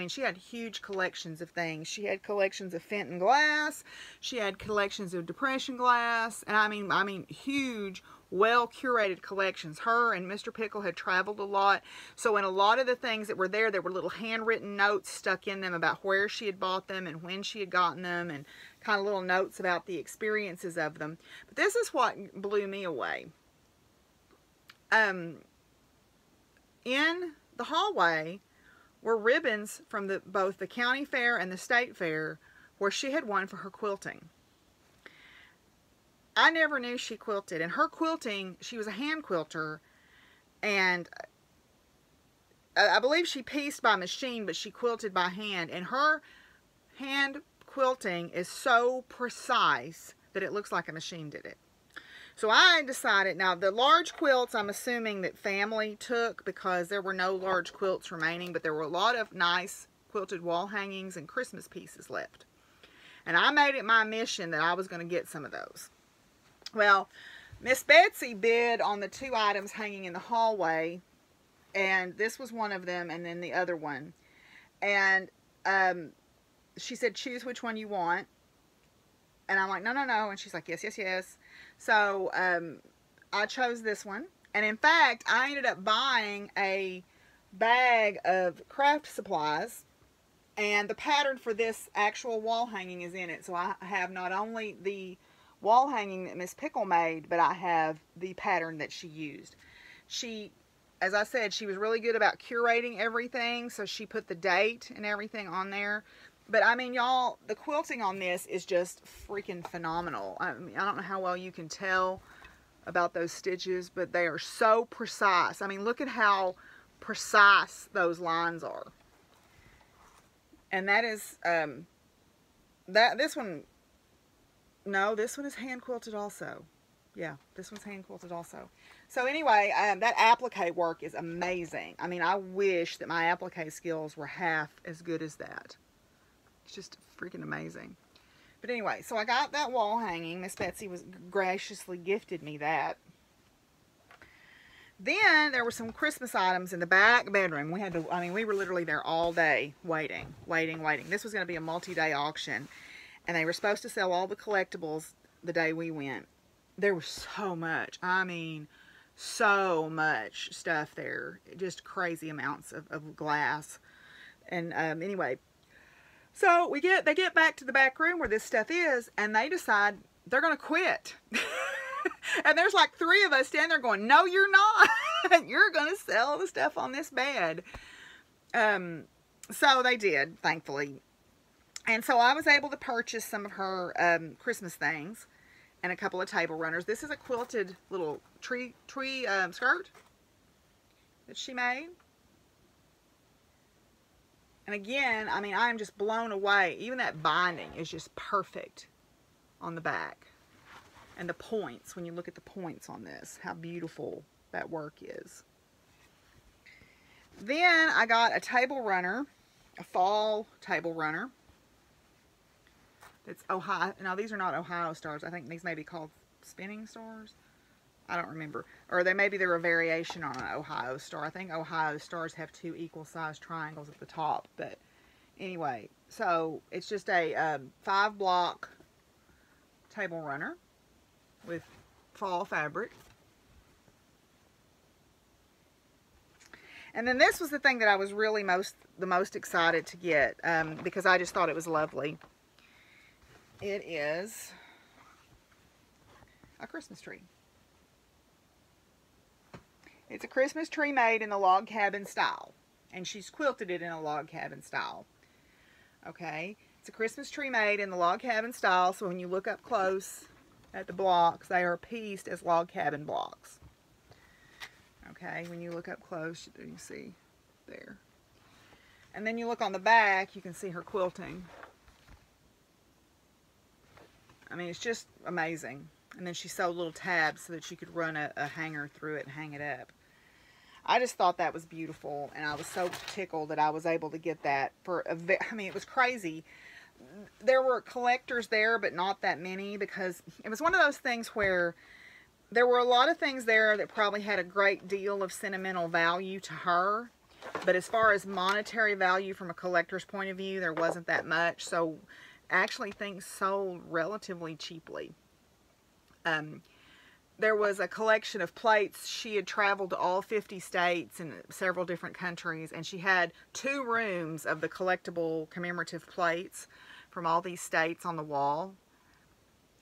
she had huge collections of things. She had collections of Fenton glass. She had collections of depression glass. And I mean huge, well-curated collections. Her and Mr. Pickle had traveled a lot. So in a lot of the things that were there were little handwritten notes stuck in them about where she had bought them and when she had gotten them, and kind of little notes about the experiences of them. But this is what blew me away. In the hallway were ribbons from both the county fair and the state fair where she had won for her quilting. I never knew she quilted. And her quilting, she was a hand quilter, and I believe she pieced by machine, but she quilted by hand. And her hand quilting is so precise that it looks like a machine did it. So I decided, now the large quilts I'm assuming that family took because there were no large quilts remaining, but there were a lot of nice quilted wall hangings and Christmas pieces left. And I made it my mission that I was going to get some of those. Well, Miss Betsy bid on the 2 items hanging in the hallway, and this was one of them, and then the other one. And she said, choose which one you want. And I'm like, no, no, no. And she's like, yes, yes, yes. So I chose this one. And in fact, I ended up buying a bag of craft supplies. And the pattern for this actual wall hanging is in it. So I have not only the wall hanging that Miss Pickle made, but I have the pattern that she used. she, as I said, she was really good about curating everything, so she put the date and everything on there. But I mean, y'all, the quilting on this is just freaking phenomenal. I mean, I don't know how well you can tell about those stitches, but they are so precise. I mean, look at how precise those lines are. And that is, this one is hand quilted also. Yeah, this one's hand quilted also. So anyway, that applique work is amazing. I mean, I wish that my applique skills were half as good as that. It's just freaking amazing. But anyway, so I got that wall hanging. Miss Betsy was graciously gifted me that. Then there were some Christmas items in the back bedroom. We had to, I mean, we were literally there all day waiting. This was going to be a multi-day auction. And they were supposed to sell all the collectibles the day we went. There was so much. I mean, so much stuff there. Just crazy amounts of glass. And anyway, so they get back to the back room where this stuff is, and they decide they're going to quit. And there's like 3 of us standing there going, no, you're not. You're going to sell the stuff on this bed. So they did, thankfully. And so I was able to purchase some of her Christmas things and a couple of table runners. This is a quilted little tree skirt that she made. And again, I mean, I am just blown away. Even that binding is just perfect on the back. And the points, when you look at the points on this, how beautiful that work is. Then I got a table runner, a fall table runner. It's Ohio. Now, these are not Ohio stars. I think these may be called spinning stars. I don't remember. Or maybe they're a variation on an Ohio star. I think Ohio stars have 2 equal-sized triangles at the top. But anyway, so it's just a 5-block table runner with fall fabric. And then this was the thing that I was really the most excited to get because I just thought it was lovely. It is a Christmas tree. It's a Christmas tree made in the log cabin style. And she's quilted it in a log cabin style. Okay. It's a Christmas tree made in the log cabin style. So when you look up close at the blocks, they are pieced as log cabin blocks. Okay. When you look up close, you can see there. And then you look on the back, you can see her quilting. I mean, it's just amazing. And then she sewed little tabs so that she could run a hanger through it and hang it up. I just thought that was beautiful, and I was so tickled that I was able to get that for I mean, it was crazy. There were collectors there, but not that many, because it was one of those things where there were a lot of things there that probably had a great deal of sentimental value to her, but as far as monetary value from a collector's point of view, there wasn't that much. So actually things sold relatively cheaply. There was a collection of plates. She had traveled to all 50 states and several different countries, and she had 2 rooms of the collectible commemorative plates from all these states on the wall.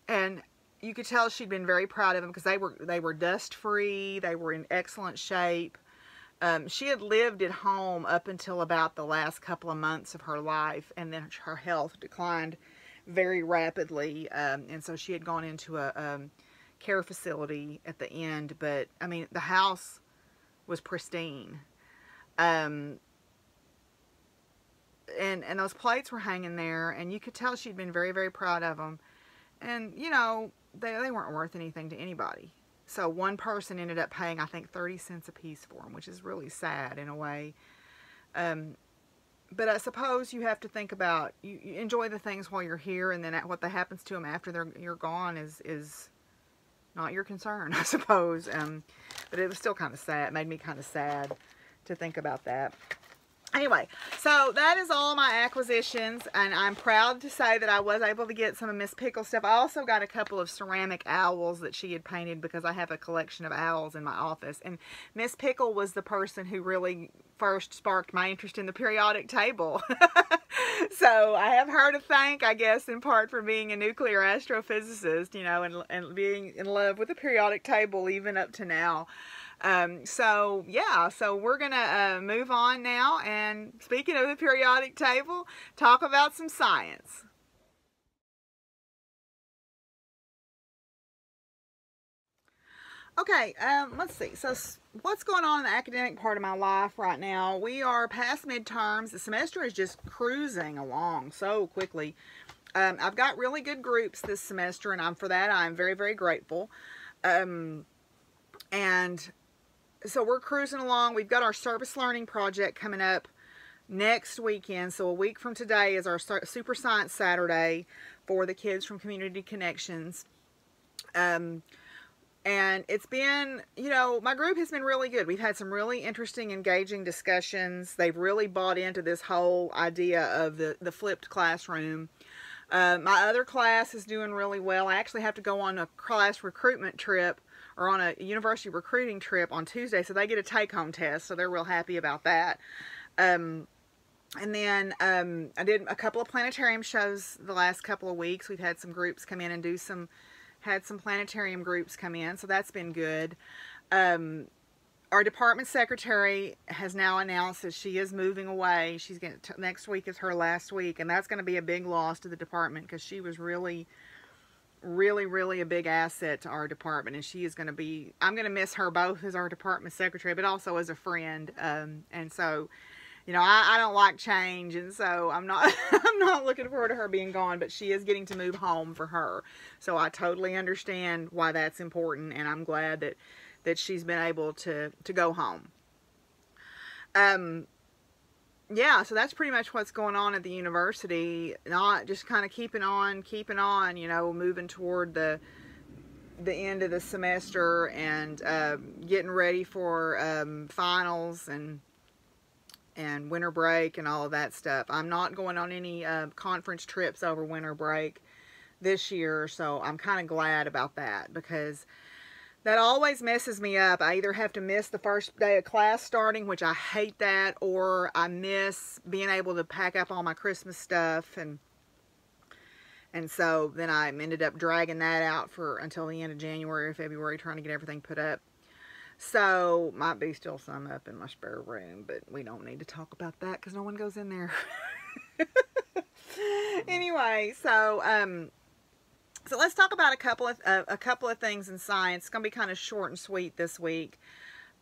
And you could tell she'd been very proud of them because they were dust free. They were in excellent shape. She had lived at home up until about the last couple of months of her life, and then her health declined very rapidly, and so she had gone into a care facility at the end. But I mean, the house was pristine, and those plates were hanging there, and you could tell she'd been very, very proud of them. And you know, they weren't worth anything to anybody. So one person ended up paying, I think, 30 cents a piece for them, which is really sad in a way. But I suppose you have to think about, you enjoy the things while you're here, and then what happens to them after you're gone is not your concern, I suppose. But it was still kind of sad. It made me kind of sad to think about that. Anyway, so that is all my acquisitions, and I'm proud to say that I was able to get some of Miss Pickle's stuff. I also got a couple of ceramic owls that she had painted because I have a collection of owls in my office. And Miss Pickle was the person who really first sparked my interest in the periodic table. So I have her to thank, I guess, in part for being a nuclear astrophysicist, you know, and being in love with the periodic table even up to now. So yeah, so we're gonna move on now, and speaking of the periodic table, talk about some science. Okay, let's see. So what's going on in the academic part of my life right now? We are past midterms. The semester is just cruising along so quickly. I've got really good groups this semester, and for that I'm very, very grateful. And so we're cruising along. We've got our service learning project coming up next weekend. So a week from today is our Super Science Saturday for the kids from Community Connections. And it's been, you know, my group has been really good. We've had some really interesting, engaging discussions. They've really bought into this whole idea of the flipped classroom. My other class is doing really well. I actually have to go on a class recruitment trip, or on a university recruiting trip on Tuesday, so they get a take-home test, so they're real happy about that. And then I did a couple of planetarium shows the last couple of weeks. We've had some groups come in and had some planetarium groups come in, so that's been good. Our department secretary has now announced that she is moving away. She's going to, next week is her last week, and that's going to be a big loss to the department, because she was really a big asset to our department, and she is going to be, I'm going to miss her both as our department secretary, but also as a friend. And so, you know, I don't like change, and so I'm not looking forward to her being gone, but she is getting to move home for her. So I totally understand why that's important, and I'm glad that she's been able to go home. Yeah, so that's pretty much what's going on at the university. Not just kind of keeping on, you know, moving toward the end of the semester, and getting ready for finals and winter break and all of that stuff. I'm not going on any conference trips over winter break this year, so I'm kind of glad about that, because that always messes me up. I either have to miss the first day of class starting, which I hate that, or I miss being able to pack up all my Christmas stuff, and so then I ended up dragging that out until the end of January or February, trying to get everything put up. So, might be still some up in my spare room, but we don't need to talk about that because no one goes in there. Anyway, so let's talk about a couple of things in science. It's going to be kind of short and sweet this week.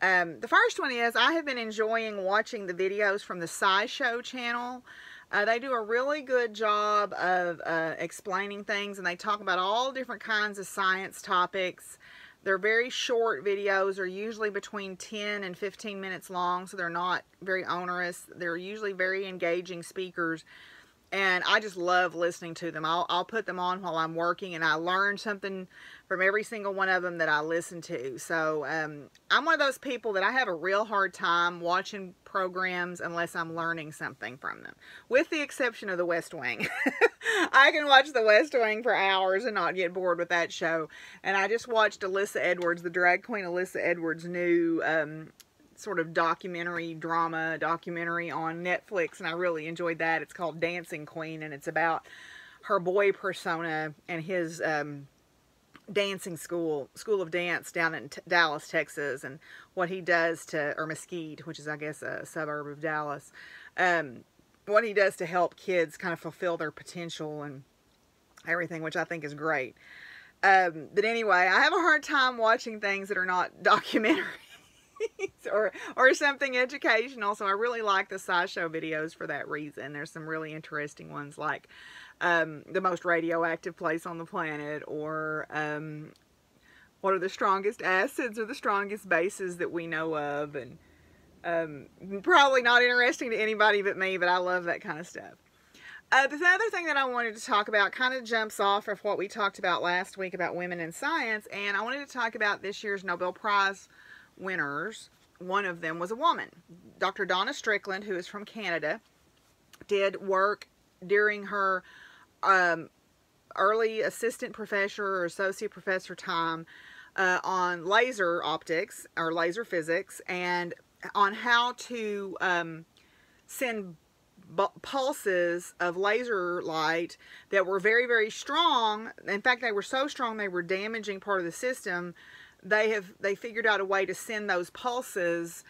The first one is, I have been enjoying watching the videos from the Sci Show channel. They do a really good job of explaining things, and they talk about all different kinds of science topics. They're very short videos. They're usually between 10 and 15 minutes long, so they're not very onerous. They're usually very engaging speakers, and I just love listening to them. I'll put them on while I'm working, and I learn something from every single one of them that I listen to. So I'm one of those people that I have a real hard time watching programs unless I'm learning something from them, with the exception of The West Wing. I can watch The West Wing for hours and not get bored with that show. And I just watched Alyssa Edwards, the drag queen Alyssa Edwards' new sort of documentary on Netflix, and I really enjoyed that. It's called Dancing Queen, and it's about her boy persona and his dancing school of dance down in Dallas, Texas, and what he does or Mesquite, which is, I guess, a suburb of Dallas, what he does to help kids kind of fulfill their potential and everything, which I think is great. But anyway, I have a hard time watching things that are not documentaries or something educational, so I really like the Sci Show videos for that reason. There's some really interesting ones, like the most radioactive place on the planet, or what are the strongest acids or the strongest bases that we know of, and probably not interesting to anybody but me, but I love that kind of stuff. The other thing that I wanted to talk about kind of jumps off of what we talked about last week about women in science, and I wanted to talk about this year's Nobel Prize winners. One of them was a woman. Dr. Donna Strickland, who is from Canada, did work during her early assistant professor or associate professor time on laser optics or laser physics, and on how to send pulses of laser light that were very, very strong. In fact, they were so strong they were damaging part of the system, they figured out a way to send those pulses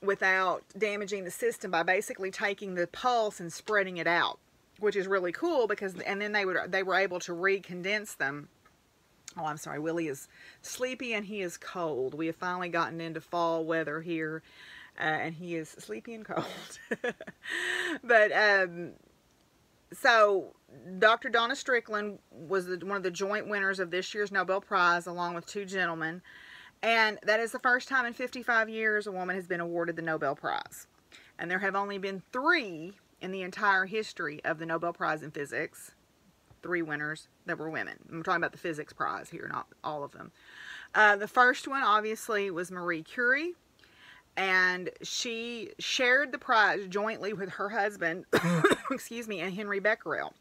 without damaging the system by basically taking the pulse and spreading it out, which is really cool because, and then they were able to recondense them. Oh, I'm sorry, Willie is sleepy and he is cold. We have finally gotten into fall weather here, and he is sleepy and cold. But so Dr. Donna Strickland was one of the joint winners of this year's Nobel Prize, along with 2 gentlemen. And that is the first time in 55 years a woman has been awarded the Nobel Prize. And there have only been 3 in the entire history of the Nobel Prize in Physics. 3 winners that were women. I'm talking about the physics prize here, not all of them. The first one, obviously, was Marie Curie. And she shared the prize jointly with her husband, excuse me, and Henry Becquerel.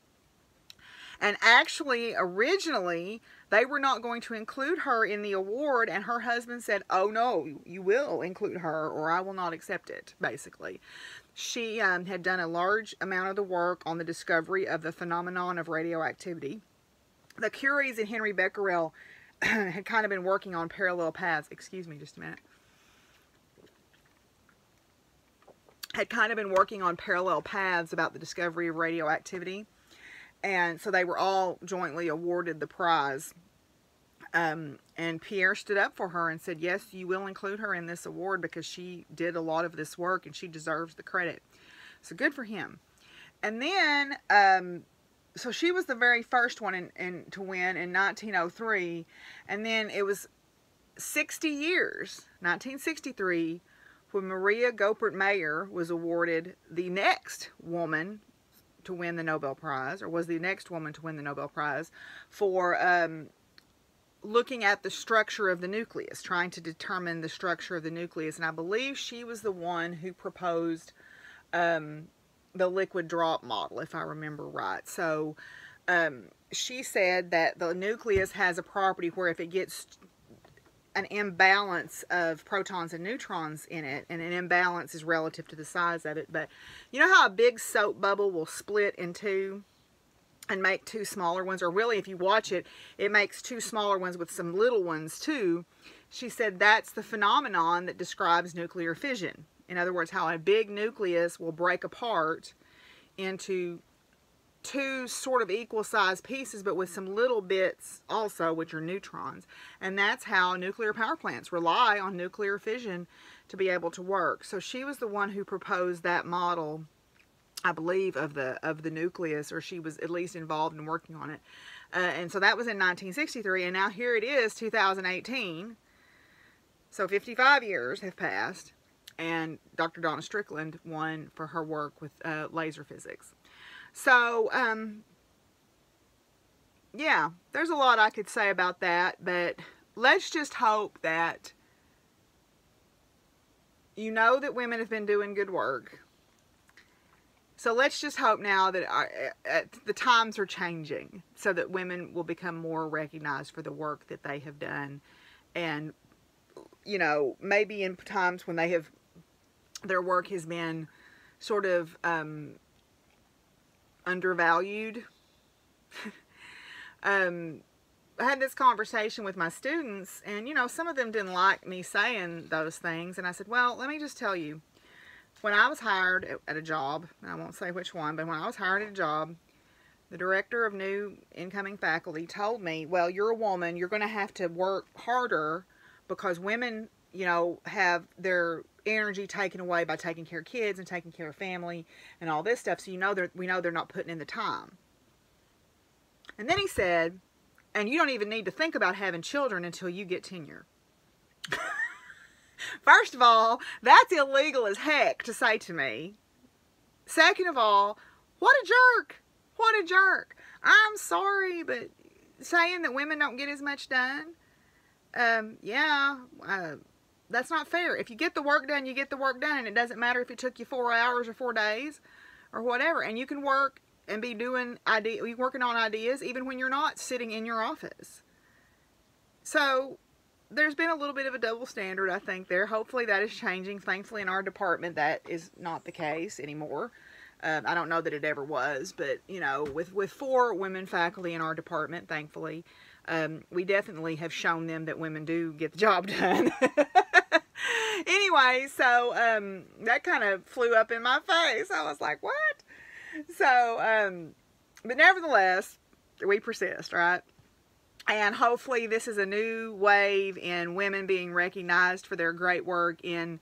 And actually, originally, they were not going to include her in the award, and her husband said, oh no, you will include her or I will not accept it, basically. She had done a large amount of the work on the discovery of the phenomenon of radioactivity. The Curies and Henry Becquerel had kind of been working on parallel paths. Excuse me just a minute. Had kind of been working on parallel paths about the discovery of radioactivity. And so they were all jointly awarded the prize. And Pierre stood up for her and said, yes, you will include her in this award because she did a lot of this work and she deserves the credit. So good for him. And then, so she was the very first one to win in 1903. And then it was 60 years, 1963, when Maria Goeppert-Mayer was awarded the next woman to win the Nobel Prize, or was the next woman to win the Nobel Prize, for looking at the structure of the nucleus, trying to determine the structure of the nucleus. And I believe she was the one who proposed the liquid drop model, if I remember right. So she said that the nucleus has a property where if it gets an imbalance of protons and neutrons in it, and an imbalance is relative to the size of it, but you know how a big soap bubble will split in 2 and make 2 smaller ones, or really if you watch it, it makes 2 smaller ones with some little ones too. She said that's the phenomenon that describes nuclear fission. In other words, how a big nucleus will break apart into 2 sort of equal sized pieces, but with some little bits also, which are neutrons. And that's how nuclear power plants rely on nuclear fission to be able to work. So she was the one who proposed that model, I believe, of the nucleus, or she was at least involved in working on it. And so that was in 1963, and now here it is, 2018. So 55 years have passed, and Dr. Donna Strickland won for her work with laser physics. So, yeah, there's a lot I could say about that, but let's just hope that you know that women have been doing good work. So let's just hope now that the times are changing so that women will become more recognized for the work that they have done. And, you know, maybe in times when their work has been sort of undervalued. I had this conversation with my students, and you know, some of them didn't like me saying those things, and I said, well, let me just tell you, when I was hired at a job, and I won't say which one, but when I was hired at a job, the director of new incoming faculty told me, well, you're a woman, you're going to have to work harder because women, you know, have their energy taken away by taking care of kids and taking care of family and all this stuff. So we know they're not putting in the time. And then he said, and you don't even need to think about having children until you get tenure. First of all, that's illegal as heck to say to me. Second of all, what a jerk. What a jerk. I'm sorry, but saying that women don't get as much done, that's not fair. If you get the work done, you get the work done, and it doesn't matter if it took you 4 hours or 4 days or whatever. And you can work and be working on ideas even when you're not sitting in your office. So there's been a little bit of a double standard, I think, there. Hopefully that is changing. Thankfully, in our department, that is not the case anymore. I don't know that it ever was, but, you know, with 4 women faculty in our department, thankfully, we definitely have shown them that women do get the job done. Anyway, so that kind of flew up in my face. I was like, what? So, but nevertheless, we persist, right? And hopefully this is a new wave in women being recognized for their great work in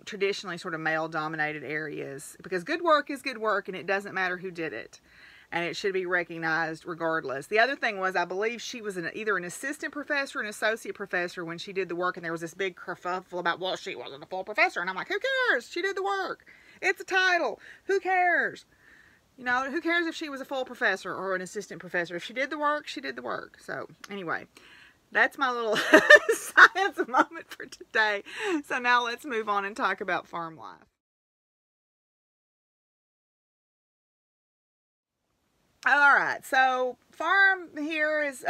traditionally sort of male-dominated areas. Because good work is good work, and it doesn't matter who did it. And it should be recognized regardless. The other thing was, I believe she was either an assistant professor or an associate professor when she did the work, and there was this big kerfuffle about, well, she wasn't a full professor. And I'm like, who cares? She did the work. It's a title. Who cares? You know, who cares if she was a full professor or an assistant professor? If she did the work, she did the work. So, anyway, that's my little science moment for today. So now let's move on and talk about farm life. Alright, so farm here is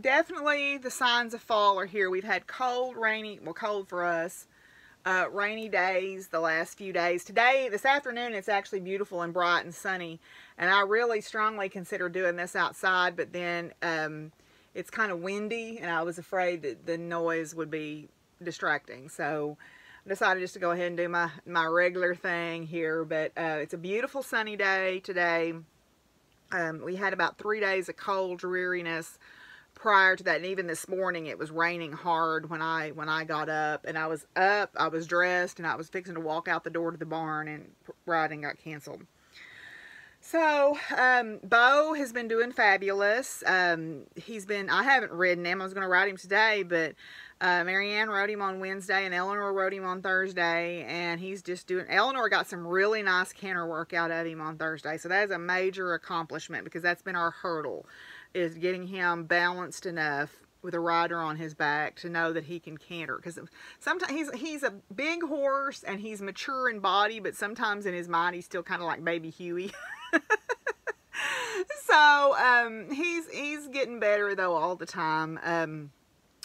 definitely the signs of fall are here. We've had cold, rainy, well, cold for us, rainy days the last few days. Today, this afternoon, it's actually beautiful and bright and sunny, and I really strongly consider doing this outside, but then it's kind of windy, and I was afraid that the noise would be distracting, so I decided just to go ahead and do my regular thing here. But it's a beautiful sunny day today. We had about 3 days of cold dreariness prior to that, and even this morning it was raining hard when I got up, and I was up, I was dressed, and I was fixing to walk out the door to the barn, and riding got canceled. So Bo has been doing fabulous. I haven't ridden him. I was going to ride him today, but Marianne rode him on Wednesday, and Eleanor rode him on Thursday, and he's just doing, Eleanor got some really nice canter work out of him on Thursday, so that is a major accomplishment, because that's been our hurdle, is getting him balanced enough with a rider on his back to know that he can canter, because sometimes he's a big horse, and he's mature in body, but sometimes in his mind he's still kind of like baby Huey. So he's getting better though all the time.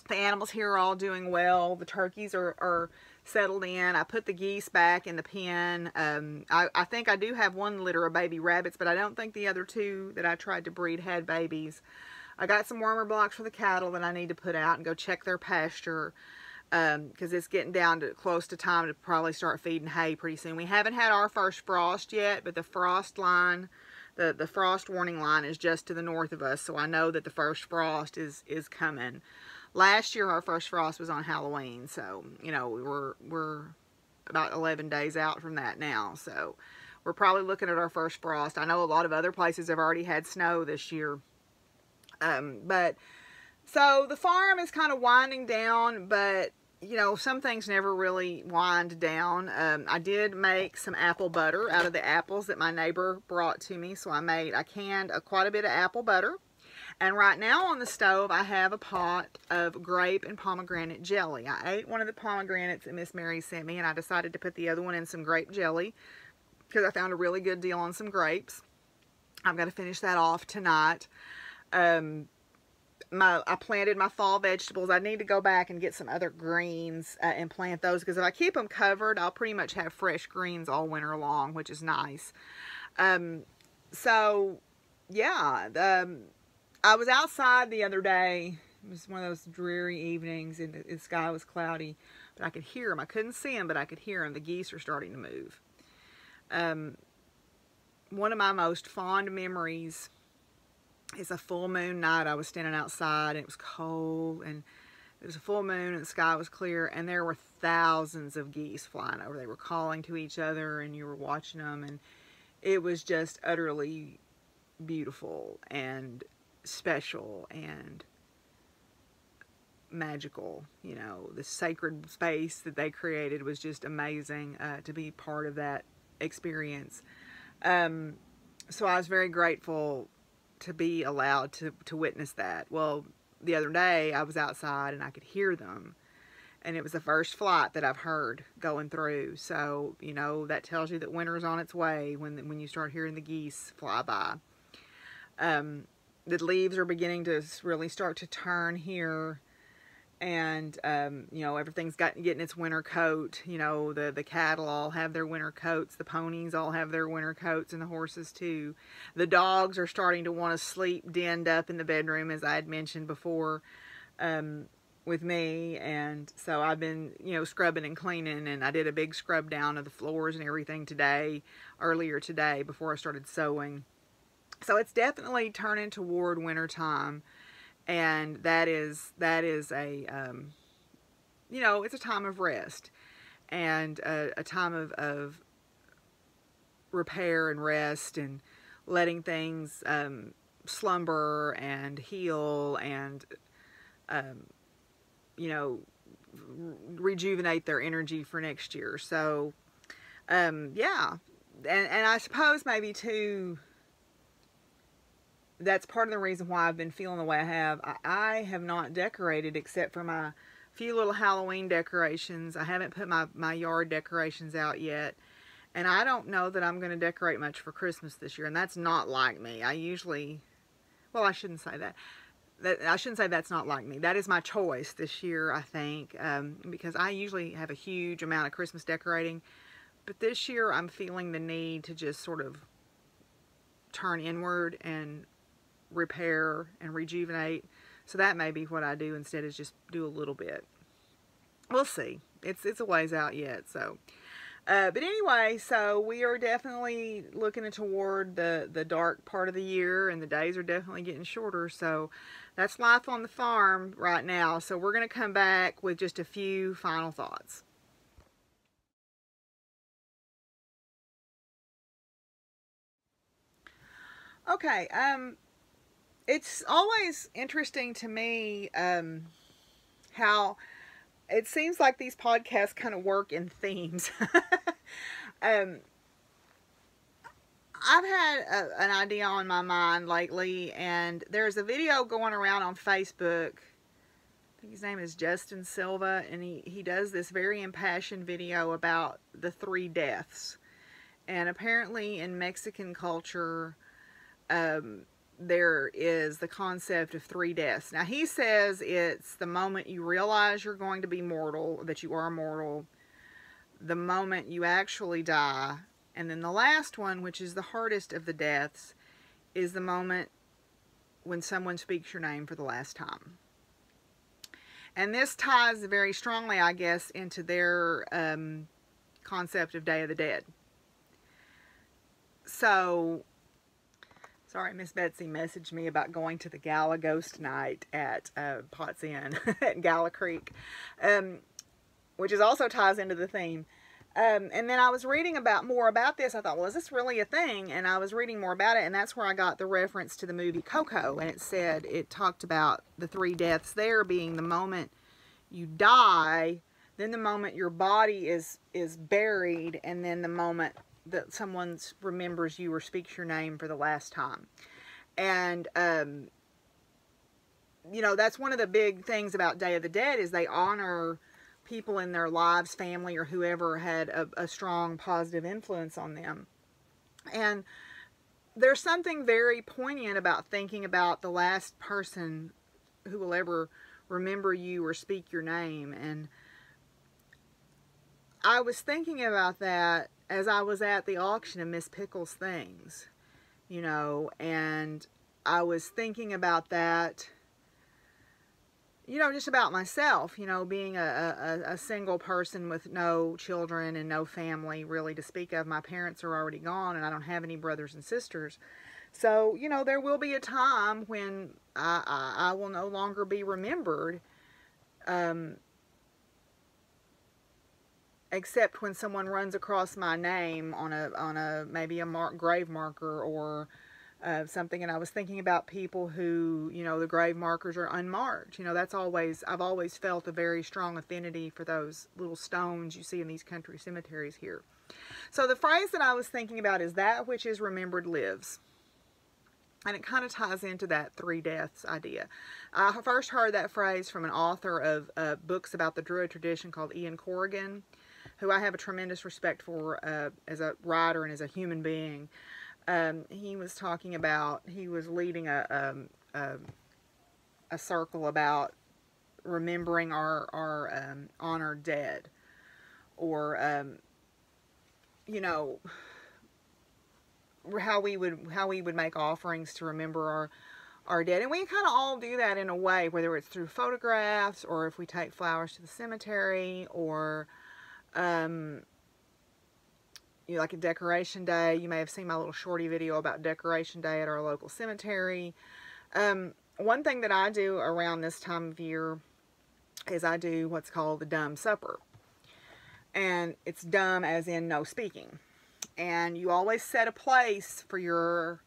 The animals here are all doing well. The turkeys are settled in. I put the geese back in the pen. I think I do have one litter of baby rabbits, but I don't think the other two that I tried to breed had babies. I got some wormer blocks for the cattle that I need to put out and go check their pasture, because it's getting down to close to time to probably start feeding hay pretty soon. We haven't had our first frost yet, but the frost line, the frost warning line is just to the north of us, so I know that the first frost is coming. Last year, our first frost was on Halloween, so, you know, we're about 11 days out from that now, so we're probably looking at our first frost. I know a lot of other places have already had snow this year, but, so the farm is kind of winding down, but, you know, some things never really wind down. I did make some apple butter out of the apples that my neighbor brought to me, so I canned quite a bit of apple butter. And right now on the stove, I have a pot of grape and pomegranate jelly. I ate one of the pomegranates that Miss Mary sent me, and I decided to put the other one in some grape jelly because I found a really good deal on some grapes. I'm going to finish that off tonight. I planted my fall vegetables. I need to go back and get some other greens and plant those, because if I keep them covered, I'll pretty much have fresh greens all winter long, which is nice. So, yeah, I was outside the other day. It was one of those dreary evenings, and the sky was cloudy, but I could hear them. I couldn't see them, but I could hear them. The geese are starting to move. One of my most fond memories is a full moon night. I was standing outside, and it was cold, and it was a full moon, and the sky was clear, and there were thousands of geese flying over. They were calling to each other, and you were watching them, and it was just utterly beautiful and special and magical. You know, the sacred space that they created was just amazing to be part of that experience. So I was very grateful to be allowed to witness that. Well, the other day I was outside and I could hear them, and it was the first flight that I've heard going through. So, you know, that tells you that winter's on its way when you start hearing the geese fly by. The leaves are beginning to really start to turn here, And, you know, everything's getting its winter coat. You know, the cattle all have their winter coats. The ponies all have their winter coats, and the horses too. The dogs are starting to want to sleep denned up in the bedroom, as I had mentioned before, with me. And so I've been, you know, scrubbing and cleaning, and I did a big scrub down of the floors and everything earlier today, before I started sewing. So it's definitely turning toward winter time. And that is a, you know, it's a time of rest, and a time of repair and rest, and letting things slumber and heal, and, you know, rejuvenate their energy for next year. So, yeah. And I suppose maybe too, that's part of the reason why I've been feeling the way I have. I have not decorated except for my few little Halloween decorations. I haven't put my yard decorations out yet. And I don't know that I'm going to decorate much for Christmas this year. And that's not like me. I usually, well, I shouldn't say that. I shouldn't say that's not like me. That is my choice this year, I think. Because I usually have a huge amount of Christmas decorating. But this year I'm feeling the need to just sort of turn inward and repair and rejuvenate. So that may be what I do instead, is just do a little bit. We'll see. It's a ways out yet. So, but anyway, so we are definitely looking toward the dark part of the year, and the days are definitely getting shorter. So that's life on the farm right now. So we're going to come back with just a few final thoughts. Okay, it's always interesting to me how it seems like these podcasts kind of work in themes. I've had an idea on my mind lately, and there's a video going around on Facebook. I think his name is Justin Silva, and he does this very impassioned video about the 3 deaths. And apparently in Mexican culture, there is the concept of 3 deaths. Now, he says it's the moment you realize you're going to be mortal, that you are mortal, the moment you actually die, and then the last one, which is the hardest of the deaths, is the moment when someone speaks your name for the last time. And this ties very strongly, I guess, into their concept of Day of the Dead. So, sorry, Miss Betsy messaged me about going to the Gala Ghost Night at Potts Inn at Gala Creek, which is also ties into the theme. And then I was reading more about this. I thought, well, is this really a thing? And I was reading more about it, and that's where I got the reference to the movie Coco. And it talked about the 3 deaths there being the moment you die, then the moment your body is buried, and then the moment that someone remembers you or speaks your name for the last time. And, you know, that's one of the big things about Day of the Dead, is they honor people in their lives, family, or whoever had a strong positive influence on them. And there's something very poignant about thinking about the last person who will ever remember you or speak your name. And I was thinking about that as I was at the auction of Miss Pickle's things, you know, and I was thinking about that, you know, just about myself, you know, being a single person with no children and no family really to speak of. My parents are already gone, and I don't have any brothers and sisters. So, you know, there will be a time when I will no longer be remembered, except when someone runs across my name on a maybe a grave marker or something. And I was thinking about people who, you know, the grave markers are unmarked. You know, I've always felt a very strong affinity for those little stones you see in these country cemeteries here. So the phrase that I was thinking about is that which is remembered lives. And it kind of ties into that 3 deaths idea. I first heard that phrase from an author of books about the Druid tradition called Ian Corrigan, who I have a tremendous respect for as a writer and as a human being. He was talking about, he was leading a circle about remembering our honored dead, or you know, how we would make offerings to remember our dead. And we kind of all do that in a way, whether it's through photographs, or if we take flowers to the cemetery, or you know, like a decoration day. You may have seen my little shorty video about decoration day at our local cemetery. One thing that I do around this time of year is I do what's called the dumb supper. And it's dumb as in no speaking. And you always set a place for your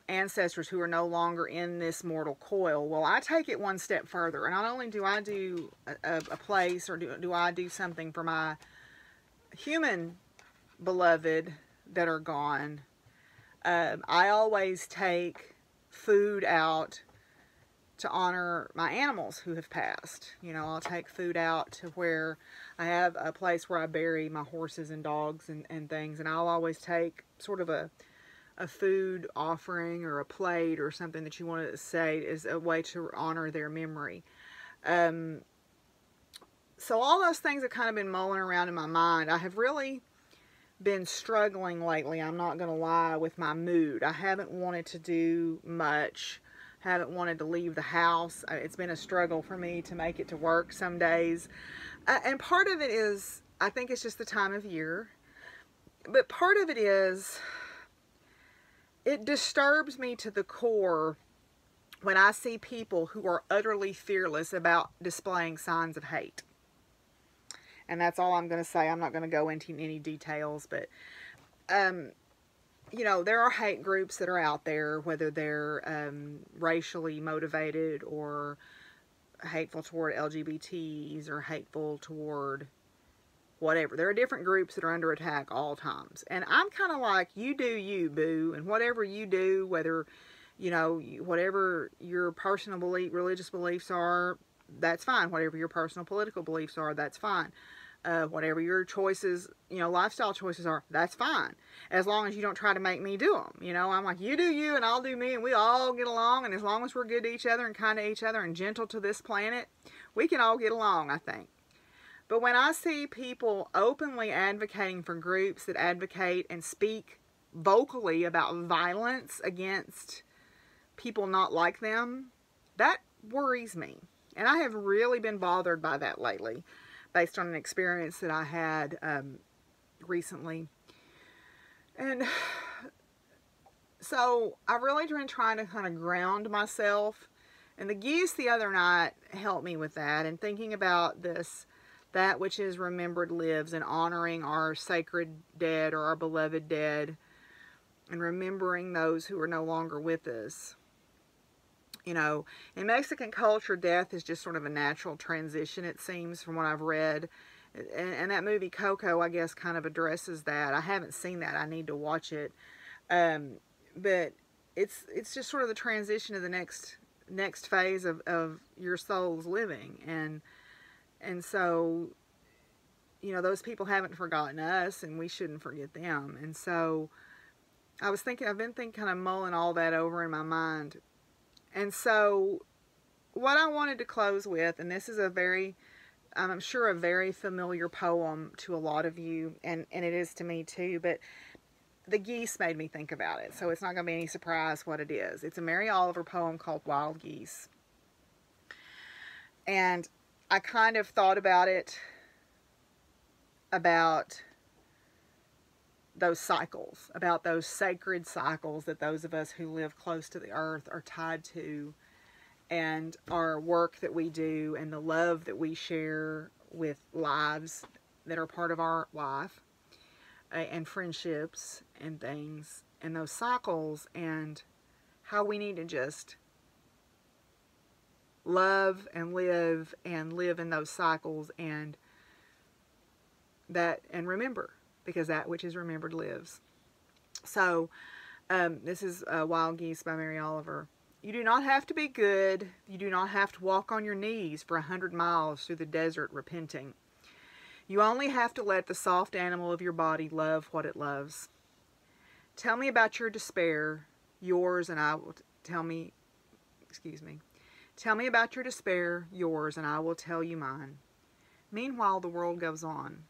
ancestors who are no longer in this mortal coil. Well, I take it one step further. And not only do I do a place, or do I do something for my human beloved that are gone, I always take food out to honor my animals who have passed. You know, I'll take food out to where I have a place where I bury my horses and dogs and things, and I'll always take sort of a food offering or a plate or something that you want to say is a way to honor their memory. So all those things have kind of been mulling around in my mind. I have really been struggling lately, I'm not going to lie, with my mood. I haven't wanted to do much. Haven't wanted to leave the house. It's been a struggle for me to make it to work some days. And part of it is, I think it's just the time of year. But part of it is, it disturbs me to the core when I see people who are utterly fearless about displaying signs of hate. And that's all I'm going to say. I'm not going to go into any details, but you know, there are hate groups that are out there, whether they're racially motivated, or hateful toward LGBTs, or hateful toward whatever. There are different groups that are under attack all times. And I'm kind of like, you do you, boo. And whatever you do, whether, you know, whatever your personal religious beliefs are, that's fine. Whatever your personal political beliefs are, that's fine. Whatever your choices, you know, lifestyle choices are, that's fine. As long as you don't try to make me do them. You know, I'm like, you do you and I'll do me, and we all get along. And as long as we're good to each other and kind to each other and gentle to this planet, we can all get along, I think. But when I see people openly advocating for groups that advocate and speak vocally about violence against people not like them, that worries me. And I have really been bothered by that lately, based on an experience that I had recently. And so I've really been trying to kind of ground myself. And the geese the other night helped me with that, and thinking about this, that which is remembered lives, and honoring our sacred dead, or our beloved dead, and remembering those who are no longer with us. You know, in Mexican culture, death is just sort of a natural transition, it seems, from what I've read. And that movie Coco, I guess, kind of addresses that. I haven't seen that. I need to watch it. But it's just sort of the transition to the next phase of your soul's living. And so, you know, those people haven't forgotten us, and we shouldn't forget them. And so I've been thinking, kind of mulling all that over in my mind. And so what I wanted to close with, and this is I'm sure a very familiar poem to a lot of you, and it is to me too, but the geese made me think about it, so it's not going to be any surprise what it is. It's a Mary Oliver poem called Wild Geese. And I kind of thought about it, about those cycles, about those sacred cycles that those of us who live close to the earth are tied to, and our work that we do, and the love that we share with lives that are part of our life, and friendships and things, and those cycles, and how we need to just love and live in those cycles, and remember, because that which is remembered lives. So, this is Wild Geese by Mary Oliver. You do not have to be good. You do not have to walk on your knees for 100 miles through the desert repenting. You only have to let the soft animal of your body love what it loves. Tell me about your despair, yours, and I will tell me, Tell me about your despair, yours, and I will tell you mine. Meanwhile, the world goes on.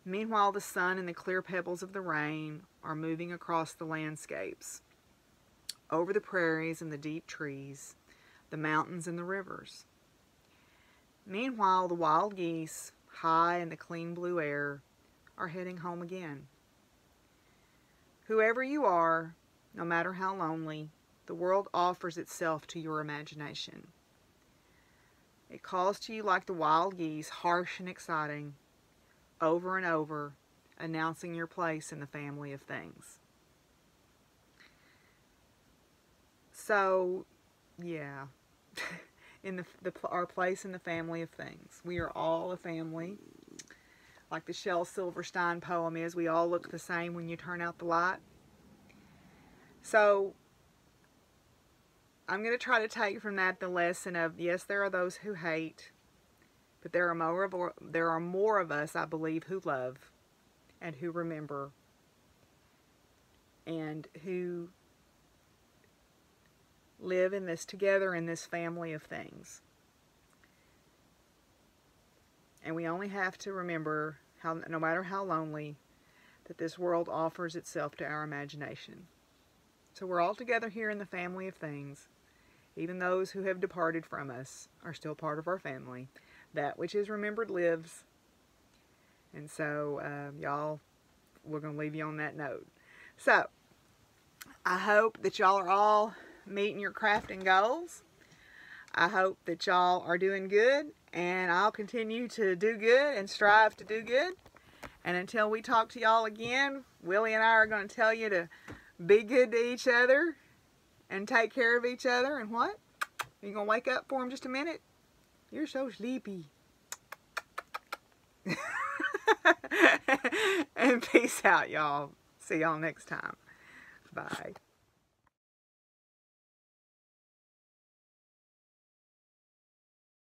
Meanwhile, the sun and the clear pebbles of the rain are moving across the landscapes, over the prairies and the deep trees, the mountains and the rivers. Meanwhile, the wild geese, high in the clean blue air, are heading home again. Whoever you are, no matter how lonely, the world offers itself to your imagination. It calls to you like the wild geese, harsh and exciting, over and over, announcing your place in the family of things. So, yeah, in our place in the family of things. We are all a family. Like the Shel Silverstein poem is, we all look the same when you turn out the light. So, I'm going to try to take from that the lesson of, yes, there are those who hate, but there are more of us, I believe, who love and who remember and who live in this together in this family of things. And we only have to remember, no matter how lonely, that this world offers itself to our imagination. So we're all together here in the family of things. Even those who have departed from us are still part of our family. That which is remembered lives. And so, y'all, we're going to leave you on that note. So, I hope that y'all are all meeting your crafting goals. I hope that y'all are doing good, and I'll continue to do good and strive to do good. And until we talk to y'all again, Willie and I are going to tell you to be good to each other and take care of each other. And what? You going to wake up for him just a minute? You're so sleepy. And peace out, y'all. See y'all next time. Bye.